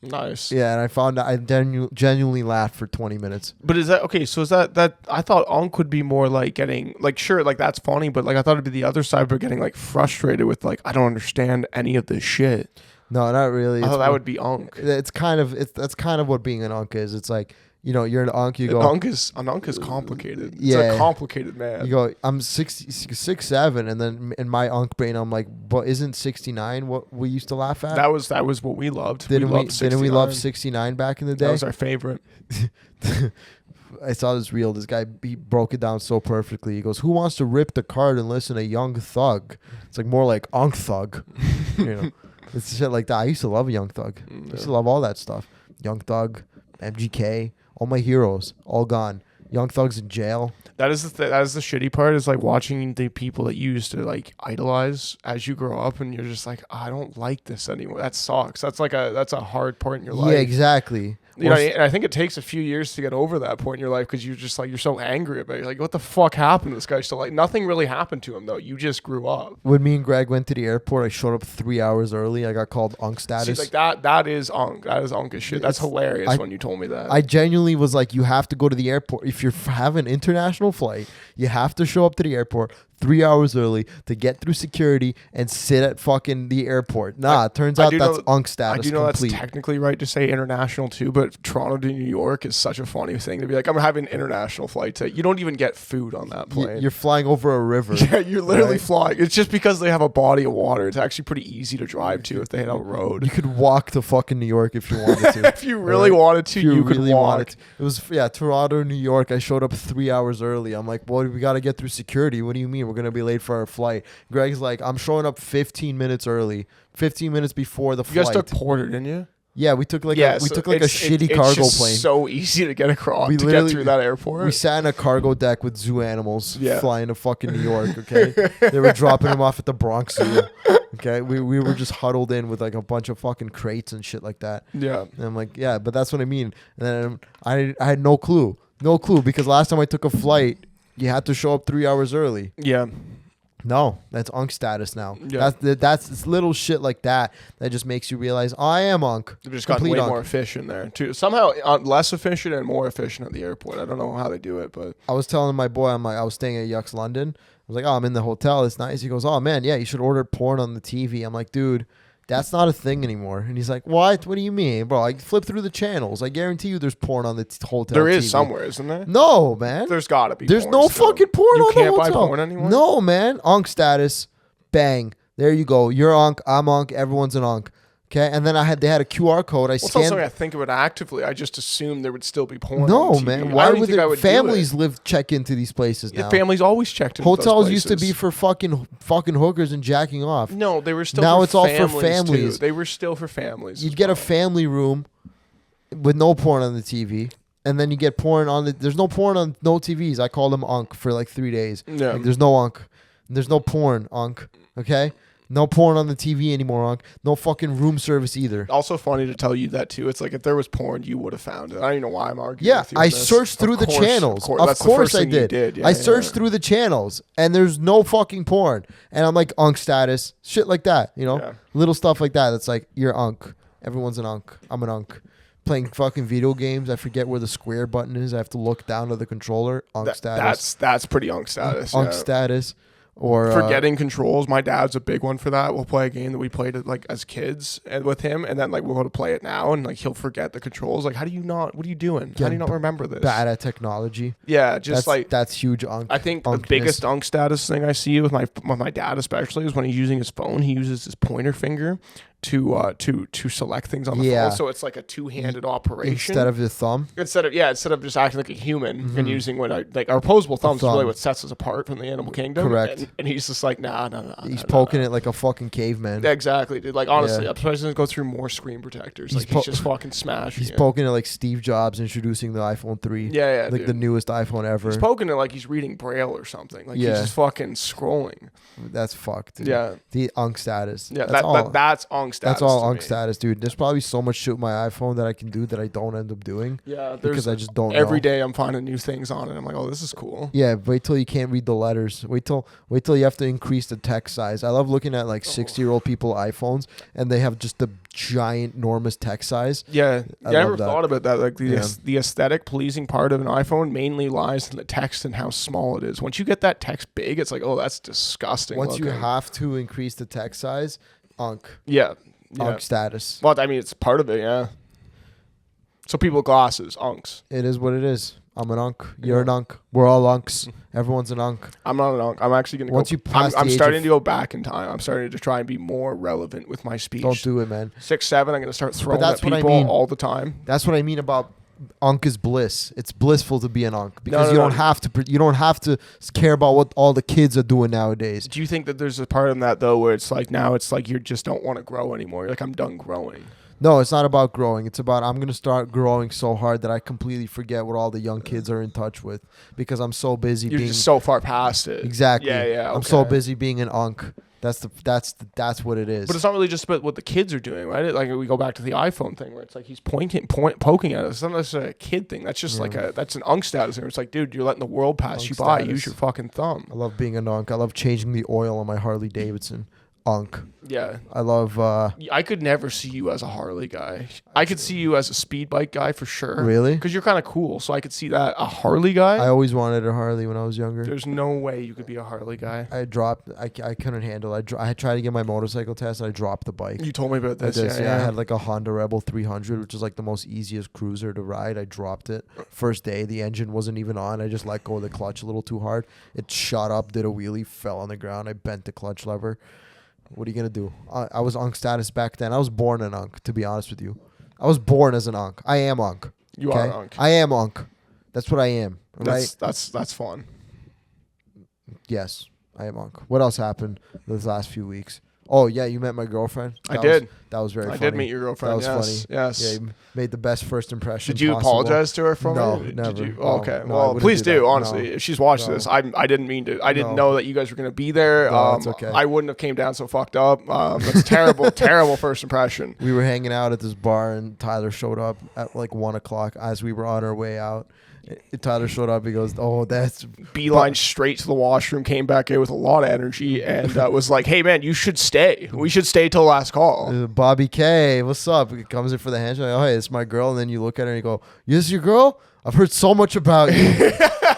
Nice. Yeah, and I found I genuinely laughed for 20 minutes. But is that okay? So is that I thought UNC would be more like getting like sure like that's funny, but like I thought it'd be the other side, but getting like frustrated with like I don't understand any of this shit. No, not really. I thought that would be UNC. That's kind of what being an UNC is. It's like, you know, you're an UNC. You go. An UNC is complicated. Yeah, it's a complicated man. You go, I'm 6'7", and then in my UNC brain, I'm like, but isn't 69 what we used to laugh at? That was what we loved. Didn't we love 69 back in the day? That was our favorite. I saw this reel. This guy, he broke it down so perfectly. He goes, "Who wants to rip the card and listen to Young Thug?" It's like more like UNC Thug. You know, it's shit like that. I used to love Young Thug. I used to love all that stuff. Young Thug, MGK. All my heroes, all gone. Young Thug's in jail. That is that is the shitty part, is like watching the people that you used to like idolize as you grow up, and you're just like, I don't like this anymore. That sucks. That's a hard part in your life. Yeah, exactly. You know, and I think it takes a few years to get over that point in your life, because you're just like, you're so angry about it. You're like, what the fuck happened to this guy? So like, nothing really happened to him though. You just grew up. When me and Greg went to the airport, I showed up 3 hours early. I got called unk status. See, like that is unk. That is unk as shit. That's hilarious when you told me that. I genuinely was like, you have to go to the airport. If you're having an international flight, you have to show up to the airport 3 hours early to get through security and sit at fucking the airport. Nah, it turns out that's unk status. I do know complete. That's technically right to say international too, but Toronto to New York is such a funny thing to be like, I'm having an international flight. You don't even get food on that plane. You're flying over a river. Yeah, you're literally flying. It's just because they have a body of water. It's actually pretty easy to drive to if they had a road. You could walk to fucking New York if you wanted to. If you really wanted to, you could walk. It was Toronto, New York. I showed up 3 hours early. I'm like, well, we got to get through security. What do you mean we're gonna be late for our flight? Greg's like, I'm showing up 15 minutes early, 15 minutes before the flight. You guys took Porter, didn't you? Yeah, we took like a shitty cargo plane. So easy to get across to get through that airport. We sat in a cargo deck with zoo animals flying to fucking New York. Okay, they were dropping them off at the Bronx Zoo. Okay, we were just huddled in with like a bunch of fucking crates and shit like that. Yeah, and I'm like, yeah, but that's what I mean. And then I had no clue because last time I took a flight, you had to show up 3 hours early. Yeah. No, that's unk status now. Yeah. That's little shit like that just makes you realize, oh, I am unk. They've just gotten way more efficient there too. Somehow less efficient and more efficient at the airport. I don't know how they do it, but I was telling my boy, I was staying at Yucks London. I was like, oh, I'm in the hotel. It's nice. He goes, oh man, yeah, you should order porn on the TV. I'm like, dude, that's not a thing anymore. And he's like, what? What do you mean, bro? I flip through the channels. I guarantee you there's porn on the hotel There is TV. Somewhere, isn't there? No, man. There's got to be There's porn no still. fucking porn you on the hotel. You can't buy porn anymore? No, man. Unk status. Bang. There you go. You're unk. I'm unk. Everyone's an unk. Okay, and then they had a QR code. I scanned. It's not something I think about actively. I just assumed there would still be porn. No, on TV. man. Why would families check into these places now? Families always checked into hotels those used to be for fucking hookers and jacking off. No, they were still. Now for it's all for families. Too. They were still for families. You'd get a family room with no porn on the TV, and then you get porn on the. There's no porn on no TVs. I called them unk for like 3 days. Yeah. Like, there's no unk. There's no porn unk. Okay. No porn on the TV anymore, unk. No fucking room service either. Also funny to tell you that too. It's like if there was porn, you would have found it. I don't even know why I'm arguing. Yeah, I searched through the channels. Of course I did. Yeah, I searched through the channels, and there's no fucking porn. And I'm like, unk status, shit like that. You know, little stuff like that. That's like, you're unk. Everyone's an unk. I'm an unk. Playing fucking video games. I forget where the square button is. I have to look down to the controller. Unk status. That's pretty unk status. Unk status. Or forgetting controls. My dad's a big one for that. We'll play a game that we played like as kids and with him, and then like we'll go to play it now, and like he'll forget the controls. Like, how do you not? What are you doing? How do you not remember this? Bad at technology. Yeah, just that's huge. Unk. I think the biggest unk status thing I see with my dad especially is when he's using his phone. He uses his pointer finger to select things on the phone. So it's like a two-handed operation instead of the thumb. Instead of just acting like a human and using our opposable thumbs is really what sets us apart from the animal kingdom. Correct. And he's just like, nah. He's poking it like a fucking caveman. Exactly, dude. Like honestly, I'm surprised he doesn't go through more screen protectors. He's just fucking smashing. He's poking it like Steve Jobs introducing the iPhone 3. Yeah, like the newest iPhone ever. He's poking it like he's reading Braille or something. Like he's just fucking scrolling. That's fucked. Dude. Yeah. The unk status. Yeah, that's unk status. That's all unk status, dude. There's probably so much shit with my iPhone that I can do that I don't end up doing. Yeah, because I just don't. Every day I'm finding new things on it. I'm like, oh, this is cool. Yeah, wait till you can't read the letters. Wait till you have to increase the text size. I love looking at like 60-year-old people iPhones and they have just the giant, enormous text size. Yeah, I never thought about that. Like the aesthetic pleasing part of an iPhone mainly lies in the text and how small it is. Once you get that text big, it's like, oh, that's disgusting. Once you have to increase the text size, unk. Yeah. Unk status. Well, I mean, it's part of it, yeah. So people with glasses, unks. It is what it is. I'm an unk. You're an unk. We're all unks. Everyone's an unk. I'm not an unk. I'm actually going to Once you pass I'm starting to go back in time. I'm starting to try and be more relevant with my speech. Don't do it, man. 6'7", I'm going to start throwing at people all the time. That's what I mean about unk is bliss. It's blissful to be an unk because you don't have to care about what all the kids are doing nowadays. Do you think that there's a part of that though where it's like now it's like you just don't want to grow anymore? You're like, I'm done growing. No, it's not about growing. It's about I'm going to start growing so hard that I completely forget what all the young kids are in touch with because I'm so busy You're being just so far past it. Exactly. Yeah. I'm so okay. busy being an unk. That's what it is. But it's not really just about what the kids are doing, right? Like we go back to the iPhone thing where it's like he's poking at us. It's not necessarily a kid thing. That's just that's an unk status. It's like, dude, you're letting the world pass Unk you by. status. Use your fucking thumb. I love being an unk. I love changing the oil on my Harley Davidson. Unk. Yeah. I love. I could never see you as a Harley guy. I could see you as a speed bike guy for sure. Really? Because you're kind of cool. So I could see that. A Harley guy? I always wanted a Harley when I was younger. There's no way you could be a Harley guy. I dropped. I couldn't handle it. I tried to get my motorcycle test and I dropped the bike. You told me about this. I Yeah. had like a Honda Rebel 300, which is like the most easiest cruiser to ride. I dropped it. First day, the engine wasn't even on. I just let go of the clutch a little too hard. It shot up, did a wheelie, fell on the ground. I bent the clutch lever. What are you going to do? I was unk status back then. I was born an unk, to be honest with you. I was born as an unk. I am unk. You are unk. I am unk. That's what I am. Right? That's fun. Yes, I am unk. What else happened those last few weeks? Oh, yeah, you met my girlfriend? I did. That was very funny. I did meet your girlfriend. That was funny. Yes. Yeah, you made the best first impression Did you possible. apologize to her for No, me? never. Did you? No, Okay. no, I Well, wouldn't please do that. do. Honestly, No. if she's watching No. this, I didn't mean to. I didn't No. know that you guys were gonna be there. No, it's okay. I wouldn't have came down so fucked up. That's terrible. Terrible first impression. We were hanging out at this bar, and Tyler showed up at like 1 o'clock as we were on our way out. Tyler showed up. He goes, "Oh, that's Beeline straight to the washroom. Came back in with a lot of energy and was like, "Hey man, you should stay. We should stay till last call." Bobby K. What's up?" He comes in for the handshake. Like, "Oh, hey, it's my girl." And then you look at her and you go, "This is your girl? I've heard so much about you."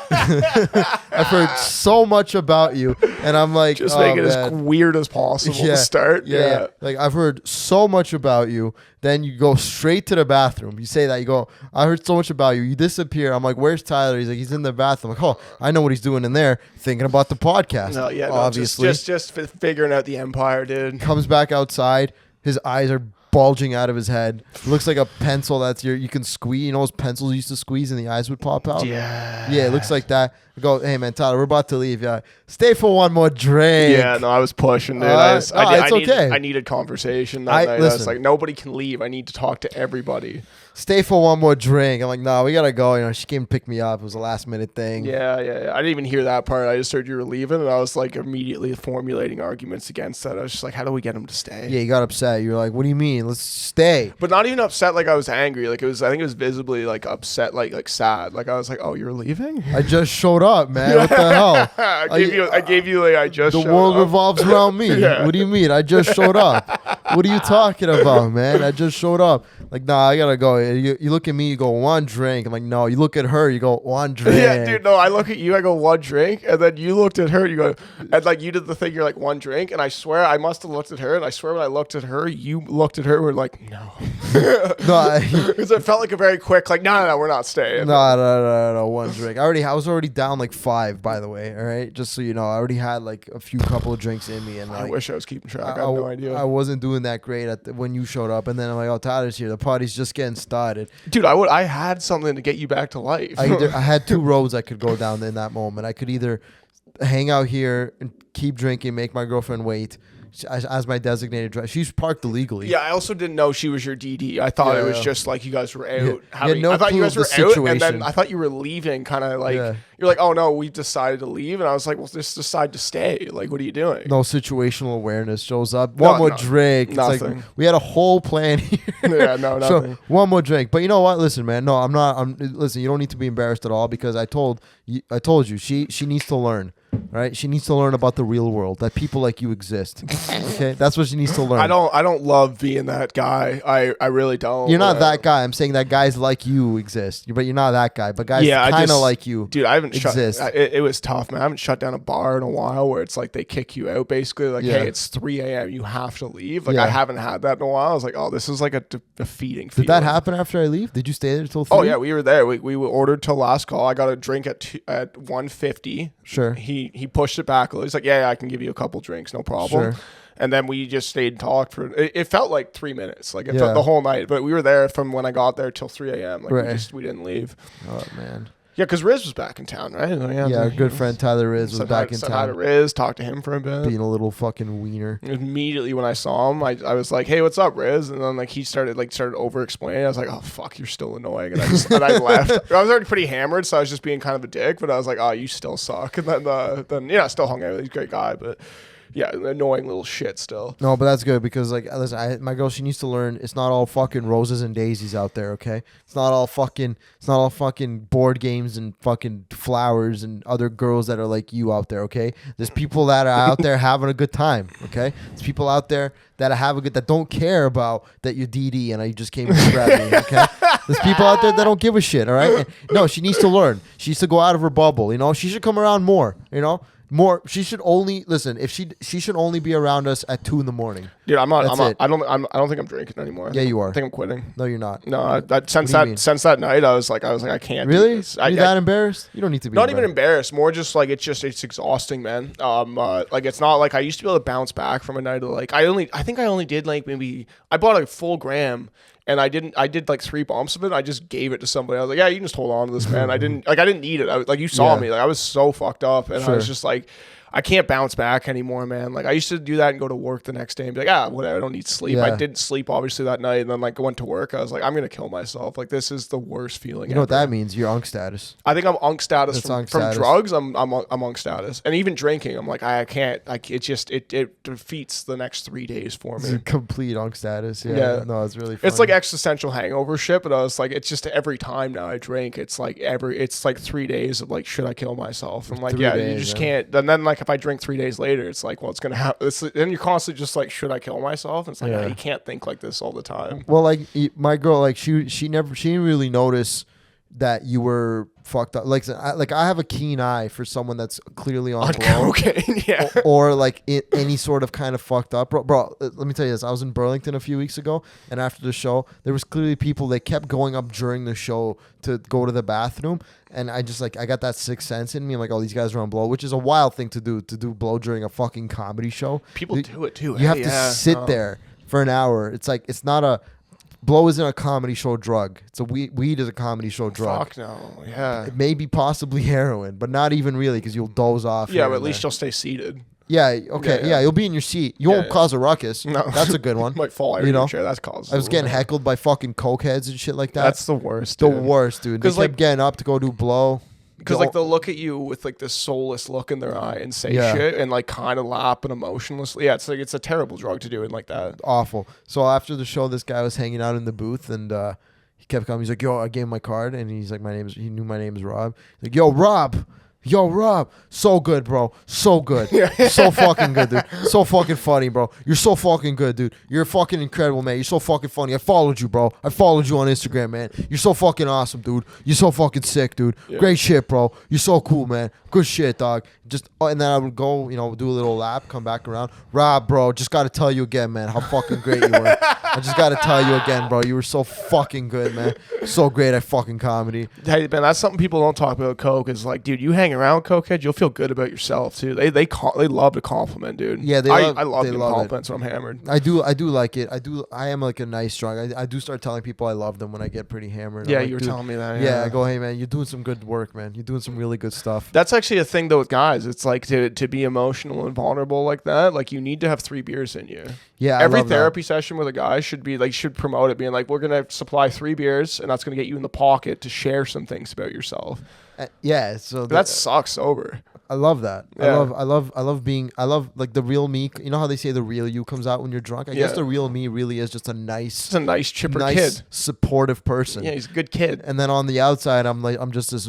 I've heard so much about you, and I'm like, Just oh, make it man. as weird as possible to start. Yeah. Like, I've heard so much about you. Then you go straight to the bathroom. You say that. You go, "I heard so much about you." You disappear. I'm like, "Where's Tyler?" He's like, "He's in the bathroom." I'm like, "Oh, I know what he's doing in there, thinking about the podcast." No, yeah, obviously. just figuring out the empire, dude. Comes back outside. His eyes are bulging out of his head. Looks like a pencil you can squeeze. You know those pencils you used to squeeze and the eyes would pop out? Yeah. Yeah, it looks like that. I go, "Hey man, Tyler, we're about to leave. Yeah, stay for one more drink." Yeah, no, I was pushing, dude. It's okay. I needed conversation that night. I was listen. like, nobody can leave. I need to talk to everybody. Stay for one more drink. I'm like, "No, we gotta go." You know, she came to pick me up. It was a last minute thing. Yeah. I didn't even hear that part. I just heard you were leaving, and I was like immediately formulating arguments against that. I was just like, how do we get him to stay? Yeah, you got upset. You're like, "What do you mean? Let's stay." But not even upset like I was angry. Like I think it was visibly like upset, like sad. Like I was like, oh, you're leaving? I just showed up, man. What the hell? I gave you like I just The showed world up. revolves around me. Yeah. What do you mean? I just showed up. What are you talking about, man? I just showed up. Like, nah, I gotta go. You look at me, you go, "One drink." I'm like, "No." You look at her, you go, "One drink." Yeah, dude, no, I look at you, I go, "One drink," and then you looked at her, you go, and like you did the thing, you're like, "One drink," and I swear I must have looked at her, and I swear when I looked at her, you looked at her, we're like, no. No, Because it felt like a very quick, like, no, we're not staying. no, one drink. I was already down like 5, by the way. All right, just so you know, I already had like a few couple of drinks in me, and I like, wish I was keeping track. I have no idea. I wasn't doing that great when you showed up, and then I'm like, "Oh, Tyler's here. The party's just getting started." Dude, I had something to get you back to life. I had 2 roads I could go down in that moment. I could either hang out here and keep drinking, make my girlfriend wait as my designated driver. She's parked illegally. Yeah, I also didn't know she was your DD. I thought it was just like you guys were out. No I thought you clue guys of were the out, and then situation. I thought you were leaving. Kind of like you're like, "Oh no, we decided to leave," and I was like, "Well, just decide to stay. Like, what are you doing?" No situational awareness shows up. One more drink. It's nothing. like we had a whole plan here. Yeah, no, nothing. So one more drink. But you know what? Listen, man. No, I'm not. Listen. You don't need to be embarrassed at all because I told you she needs to learn. Right? She needs to learn about the real world, that people like you exist. Okay? That's what she needs to learn. I don't love being that guy. I really don't. You're not that guy. I'm saying that guys like you exist. But you're not that guy. But guys kind of like you. Dude, I haven't exist. It was tough, man. I haven't shut down a bar in a while where it's like they kick you out basically. Like, Yeah. hey, it's 3 a.m. You have to leave. Like, Yeah. I haven't had that in a while. I was like, oh, this is like a defeating Did feeling. that happen after I leave? Did you stay there till 3? Oh, yeah, we were there. We ordered till last call. I got a drink at 1:50. Sure. He pushed it back. He's like, yeah, I can give you a couple drinks, no problem. Sure. And then we just stayed and talked for. It felt like 3 minutes, like it Yeah. felt the whole night. But we were there from when I got there till 3 a.m. Like Right. we didn't leave. Oh, man. Yeah, because Riz was back in town, right? Yeah, our good friend Tyler Riz was back in Said hi to town, Riz, talked to him for a bit. being a little fucking wiener. Immediately when I saw him, I was like, "Hey, what's up, Riz?" And then like he started over explaining. I was like, "Oh fuck, you're still annoying," and I left. I was already pretty hammered, so I was just being kind of a dick. But I was like, "Oh, you still suck." And then I still hung out. He's a great guy, but. Yeah, annoying little shit still. No, but that's good because like listen, my girl, she needs to learn it's not all fucking roses and daisies out there, okay? It's not all fucking board games and fucking flowers and other girls that are like you out there, okay? There's people that are out there having a good time, okay? There's people out there that that don't care about that you're DD and I just came to grab me, okay? There's people out there that don't give a shit, all right? And no, she needs to learn. She needs to go out of her bubble, you know? She should come around more, you know? More. She should only listen. If she should only be around us at 2 a.m. Dude, I'm not. That's I'm it. not. I don't think I'm drinking anymore. Yeah, you are. I think I'm quitting. No, you're not. No, since What do you mean? that night, I was like, I can't. Really? Do this. You're that embarrassed? You don't need to be. Not even embarrassed. More just like it's exhausting, man. Like it's not like I used to be able to bounce back from a night of like I think I only did like maybe I bought a full gram. And I did like 3 bumps of it. I just gave it to somebody. I was like, yeah, you can just hold on to this, man. I didn't need it. Like you saw me. Like I was so fucked up. And I was just like, I can't bounce back anymore, man. Like I used to do that and go to work the next day and be like, whatever, I don't need sleep. Yeah. I didn't sleep obviously that night, and then like went to work. I was like, I'm gonna kill myself. Like this is the worst feeling. You know what that means? You're unk status. I think I'm unk status from status. drugs. I'm unk status, and even drinking. I'm like I can't. Like it defeats the next 3 days for me. It's complete unk status. Yeah. No, it's really funny. It's like existential hangover shit, but I was like, it's just every time now I drink, it's like 3 days of like, should I kill myself? I'm like, 3 yeah, days, you just yeah. can't. And then like if I drink 3 days later, it's like, well, it's gonna happen. Then you're constantly just like, should I kill myself? And it's like, Yeah. you can't think like this all the time. Well, like my girl, like she didn't really notice that you were fucked up. Like I have a keen eye for someone that's clearly on blow. Cocaine, yeah. Or like any sort of kind of fucked up, bro. Let me tell you this: I was in Burlington a few weeks ago, and after the show, there was clearly people that kept going up during the show to go to the bathroom, and I just like I got that sixth sense in me. I'm like, oh, these guys are on blow, which is a wild thing to do blow during a fucking comedy show. People do it too. You have to sit there for an hour. It's like it's not a. Blow isn't a comedy show drug. It's a weed is a comedy show drug. Fuck no. Yeah. It may be possibly heroin, but not even really because you'll doze off. Yeah, but at least you'll stay seated. Yeah. Okay. Yeah. You'll be in your seat. You won't cause a ruckus. No. That's a good one. Might fall out of your chair. That's cause. I was getting heckled by fucking cokeheads and shit like that. That's the worst. The worst, dude. They kept like getting up to go do blow. Because like they'll look at you with like this soulless look in their eye and say shit and like kind of lap and emotionlessly. Yeah, it's like it's a terrible drug to do it like that. Awful. So after the show, this guy was hanging out in the booth and he kept coming. He's like, "Yo," I gave him my card and he's like, he knew my name is Rob. He's like, "Yo, Rob." Yo, Rob, so good, bro. So good. So fucking good, dude. So fucking funny, bro. You're so fucking good, dude. You're fucking incredible, man. You're so fucking funny. I followed you, bro. I followed you on Instagram, man. You're so fucking awesome, dude. You're so fucking sick, dude. Yeah. Great shit, bro. You're so cool, man. Good shit, dog. And then I would go, do a little lap, come back around. Rob, bro, just got to tell you again, man, how fucking great you were. I just got to tell you again, bro. You were so fucking good, man. So great at fucking comedy. Hey, man, that's something people don't talk about Coke is like, dude, you hang around cokeheads, you'll feel good about yourself, too. They love to compliment, dude. Yeah, I love getting compliments when I'm hammered. I do like it. I am like a nice drunk. I do start telling people I love them when I get pretty hammered. Yeah, like, you were telling me that. Yeah, I go, hey, man, you're doing some good work, man. You're doing some really good stuff. That's actually a thing, though, with guys. It's like to be emotional and vulnerable like that, like you need to have 3 beers in you. Yeah, every therapy session with a guy should promote it being like, we're gonna supply 3 beers and that's gonna get you in the pocket to share some things about yourself. Yeah, so that sucks sober. I love that. Yeah. I love like the real me. You know how they say the real you comes out when you're drunk? I guess the real me really is just a nice chipper kid, supportive person. Yeah, he's a good kid. And then on the outside, I'm just this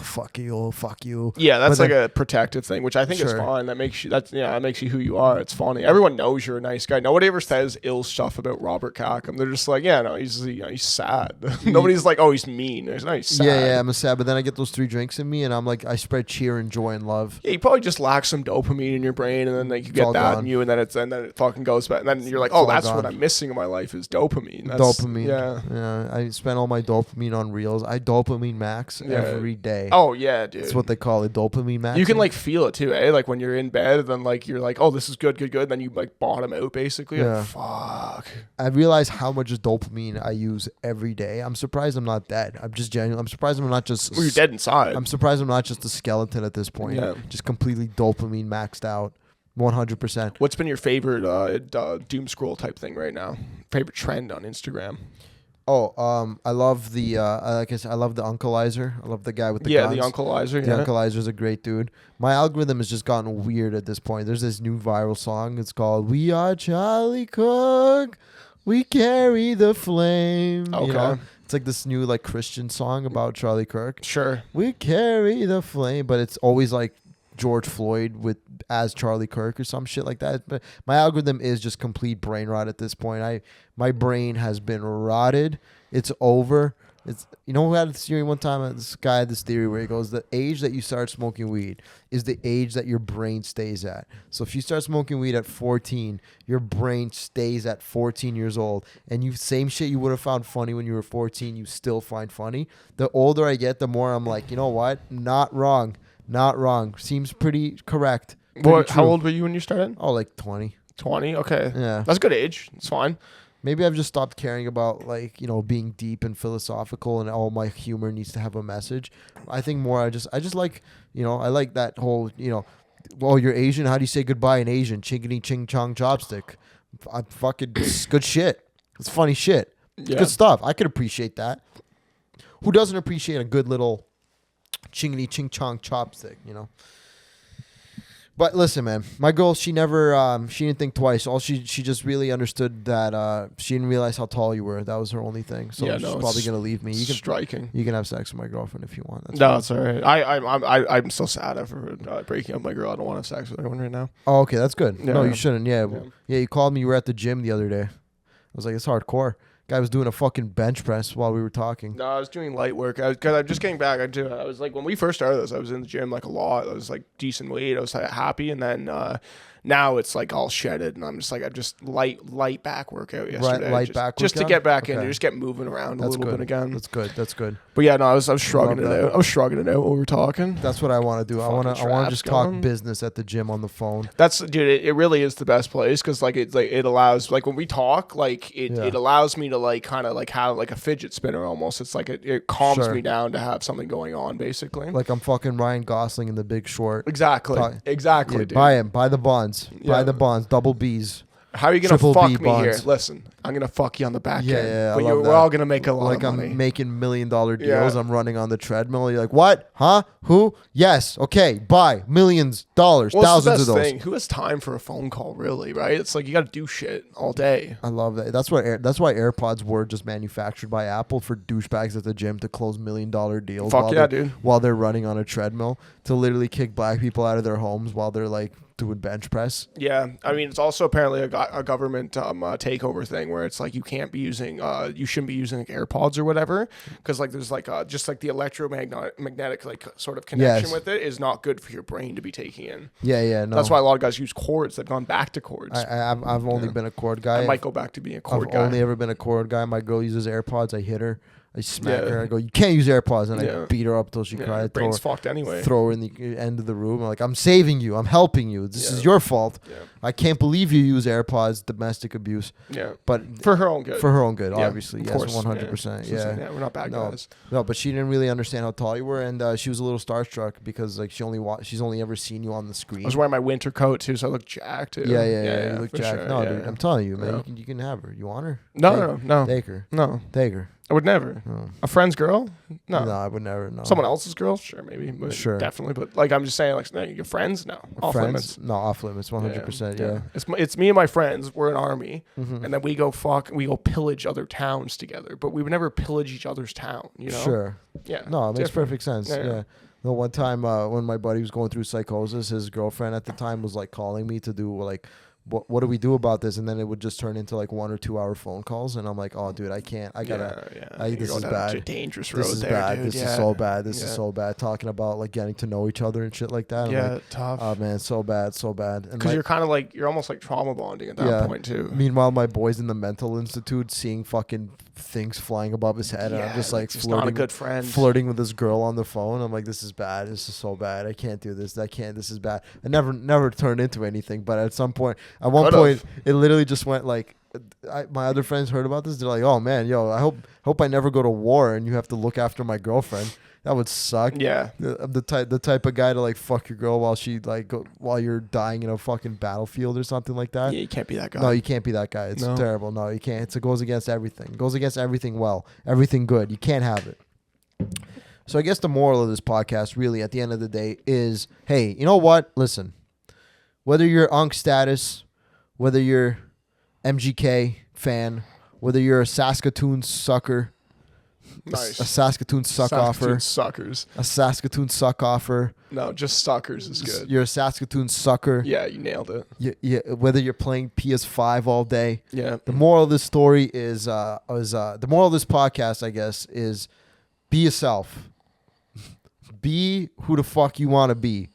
fuck you. Yeah, that's like a protective thing, which I think is fine. That makes you who you are. It's funny. Everyone knows you're a nice guy. Nobody ever says ill stuff about Robert Khakham. They're just like, yeah, no, he's sad. Nobody's like, oh, he's mean. He's sad. Yeah, I'm a sad. But then I get those 3 drinks in me, and I'm like, I spread cheer and joy. find love. Yeah, you probably just lack some dopamine in your brain, and then like you It's all get that gone. in you, and then it fucking goes back, and then you're like, It's all that's gone. what I'm missing in my life is dopamine. Dopamine. Yeah. I spend all my dopamine on reels. I dopamine max every day. Oh yeah, dude. That's what they call it, dopamine max. You can like feel it too, eh? Like when you're in bed, then like you're like, oh, this is good. Then you like bottom out basically. Yeah. Like, fuck. I realize how much dopamine I use every day. I'm surprised I'm not dead. I'm just genuine. I'm surprised I'm not just. Well, you're dead inside. I'm surprised I'm not just a skeleton at this point. Yeah. Just completely dopamine maxed out. 100%. What's been your favorite doom scroll type thing right now? Favorite trend on Instagram? Oh, I love the like I said, I love the uncleizer. I love the guy with the guns. the uncleizer. The uncleizer's a great dude. My algorithm has just gotten weird at this point. There's this new viral song. It's called "We Are Charlie Cook. We Carry the Flame." Okay. You know? It's like this new like Christian song about Charlie Kirk. Sure. We carry the flame, but it's always like George Floyd as Charlie Kirk or some shit like that. But my algorithm is just complete brain rot at this point. My brain has been rotted. It's over. It's, you know, we had this theory one time. This guy had this theory where he goes, the age that you start smoking weed is the age that your brain stays at. So if you start smoking weed at 14, your brain stays at 14 years old, and you same shit you would have found funny when you were 14, you still find funny. The older I get, the more I'm like, you know what? Not wrong. Not wrong. Seems pretty correct. Pretty How true. old were you when you started? Oh, like 20. 20. Okay. Yeah. That's a good age. It's fine. Maybe I've just stopped caring about, like, you know, being deep and philosophical and all my humor needs to have a message. I think more I just like, you know, I like that whole, you know, well, you're Asian. How do you say goodbye in Asian? Chingity ching chong chopstick. I fucking it's good shit. It's funny shit. It's Yeah. good stuff. I could appreciate that. Who doesn't appreciate a good little chingity ching chong chopstick, you know? But listen, man, my girl, she never, she didn't think twice. She just really understood that she didn't realize how tall you were. That was her only thing. So Yeah, she's no, probably it's gonna leave me. Striking. You can have sex with my girlfriend if you want. That's No, fine. it's all right. I'm so sad after breaking up with my girl. I don't want to have sex with anyone right now. Oh, okay, that's good. Yeah. No, you shouldn't. Yeah. Yeah. Yeah, you called me. You were at the gym the other day. I was like, it's hardcore. Guy was doing a fucking bench press while we were talking. No, I was doing light work. Because I'm just getting back. I was like, when we first started this, I was in the gym like a lot. I was like decent weight. I was like, happy. And then now it's like all shedded. And I'm just light back workout yesterday. Light back just to workout? get back in. Okay. Just get moving around That's a little good. bit again. That's good. That's good. But yeah, no, I was shrugging it Love that. out. I was shrugging it out while we were talking. That's what I want to do. I Fucking want to traps just talk going. business at the gym on the phone. That's dude. It really is the best place because it allows like when we talk it allows me to like kind of like have like a fidget spinner almost. It's like it calms Sure. me down to have something going on basically. Like I'm fucking Ryan Gosling in The Big Short. Exactly. Talk- Exactly. Yeah, Dude. buy him. Buy the bonds. Yeah. Buy the bonds. Double B's. How are you gonna Triple fuck B me here? bonds. Listen, I'm gonna fuck you on the back Yeah, end. yeah, I but love we're that. all gonna make a lot Like of money. I'm making $1 million deals. Yeah. I'm running on the treadmill. You're like, what? Huh? Who? Yes. Okay. Buy millions, dollars, Well, it's the thousands best of those. thing. Who has time for a phone call, really? Right? It's like you got to do shit all day. I love that. That's why AirPods were just manufactured by Apple for douchebags at the gym to close $1 million deals. Fuck while yeah, they're- dude. While they're running on a treadmill to literally kick black people out of their homes while they're like doing bench press. Yeah, I mean, it's also apparently a government takeover thing where it's like you can't be using, you shouldn't be using like AirPods or whatever because like there's like just like the electromagnetic like sort of connection Yes. with it is not good for your brain to be taking in. Yeah, yeah. No. That's why a lot of guys use cords. They've gone back to cords. I've only Yeah. been a cord guy. I might go back to being a I've cord guy. only ever been a cord guy. My girl uses AirPods. I hit her. I smack Yeah. her. I go, you can't use AirPods, and Yeah. I beat her up till she Yeah, cried. brain's fucked anyway. Throw her in the end of the room. I'm like, I'm saving you. I'm helping you. This is Yeah. your fault. Yeah. I can't believe you use AirPods. Domestic abuse, Yeah, but for her own good. for her own good, Yeah, obviously. of Yes, course. 100%. Yeah. Yeah. We're not bad No. guys. No, but she didn't really understand how tall you were, and she was a little starstruck because like she's only ever seen you on the screen. I was wearing my winter coat too, so I look jacked too. Yeah. You look for jacked. sure. No, Yeah, dude, yeah. I'm telling you, man. Yeah. You can have her. You want her? No. Take her. No, Take her. I would never. No. A friend's girl? No. No, I would never. No. Someone else's girl? Sure, maybe. But Sure. Definitely. But like, I'm just saying, like, no, your friends? No. Off Friends? limits. No, off limits. 100%. Yeah. It's me and my friends. We're an army, Mhm. and then we go pillage other towns together. But we would never pillage each other's town. You know? Sure. Yeah. No, it makes different. perfect sense. Yeah, Yeah. yeah. The one time when my buddy was going through psychosis, his girlfriend at the time was like calling me to do like what do we do about this? And then it would just turn into like 1 or 2 hour phone calls, and I'm like, oh, dude, I can't. I gotta. This is bad. A dangerous road This is there, bad. dude. This is so bad. This is so bad. Talking about like getting to know each other and shit like that. Yeah, like, tough. Oh man, so bad, so bad. And Because you're kind of like, you're almost like trauma bonding at that point too. Meanwhile, my boy's in the mental institute, seeing fucking things flying above his head, and I'm just like just not a good friend. Flirting with this girl on the phone. I'm like, this is bad. This is so bad. I can't do this. I can't. This is bad. I never turned into anything. But at some point, at one point, it literally just went like. My other friends heard about this. They're like, "Oh man, yo, I hope I never go to war and you have to look after my girlfriend. That would suck." Yeah, the type of guy to like fuck your girl while you're dying in a fucking battlefield or something like that. Yeah, you can't be that guy. No, you can't be that guy. It's terrible. No, you can't. It goes against everything. It goes against everything. Everything good. You can't have it. So I guess the moral of this podcast, really, at the end of the day, is, hey, you know what? Listen, whether you're Unk status, whether you're MGK fan, whether you're a Saskatoon sucker, nice. a Saskatoon suck offer, suckers, a Saskatoon suck offer. No, just suckers is good. You're a Saskatoon sucker. Yeah, you nailed it. Yeah, whether you're playing PS5 all day. Yeah. The moral of this story is the moral of this podcast, I guess, is be yourself. Be who the fuck you want to be.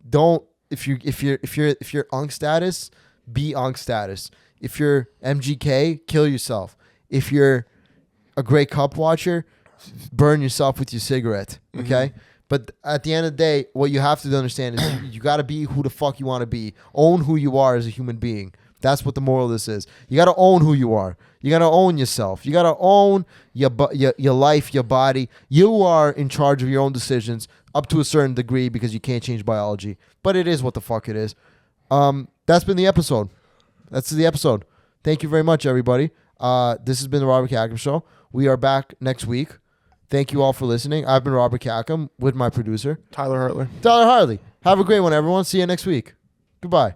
Don't if you're Unk status, be Unk status. If you're MGK, kill yourself. If you're a great cup watcher, burn yourself with your cigarette. Okay? Mm-hmm. But at the end of the day, what you have to understand is you got to be who the fuck you want to be. Own who you are as a human being. That's what the moral of this is. You got to own who you are. You got to own yourself. You got to own your life, your body. You are in charge of your own decisions up to a certain degree because you can't change biology. But it is what the fuck it is. That's been the episode. That's the episode. Thank you very much, everybody. This has been the Robert Khakham Show. We are back next week. Thank you all for listening. I've been Robert Khakham with my producer, Tyler Hartley. Have a great one, everyone. See you next week. Goodbye.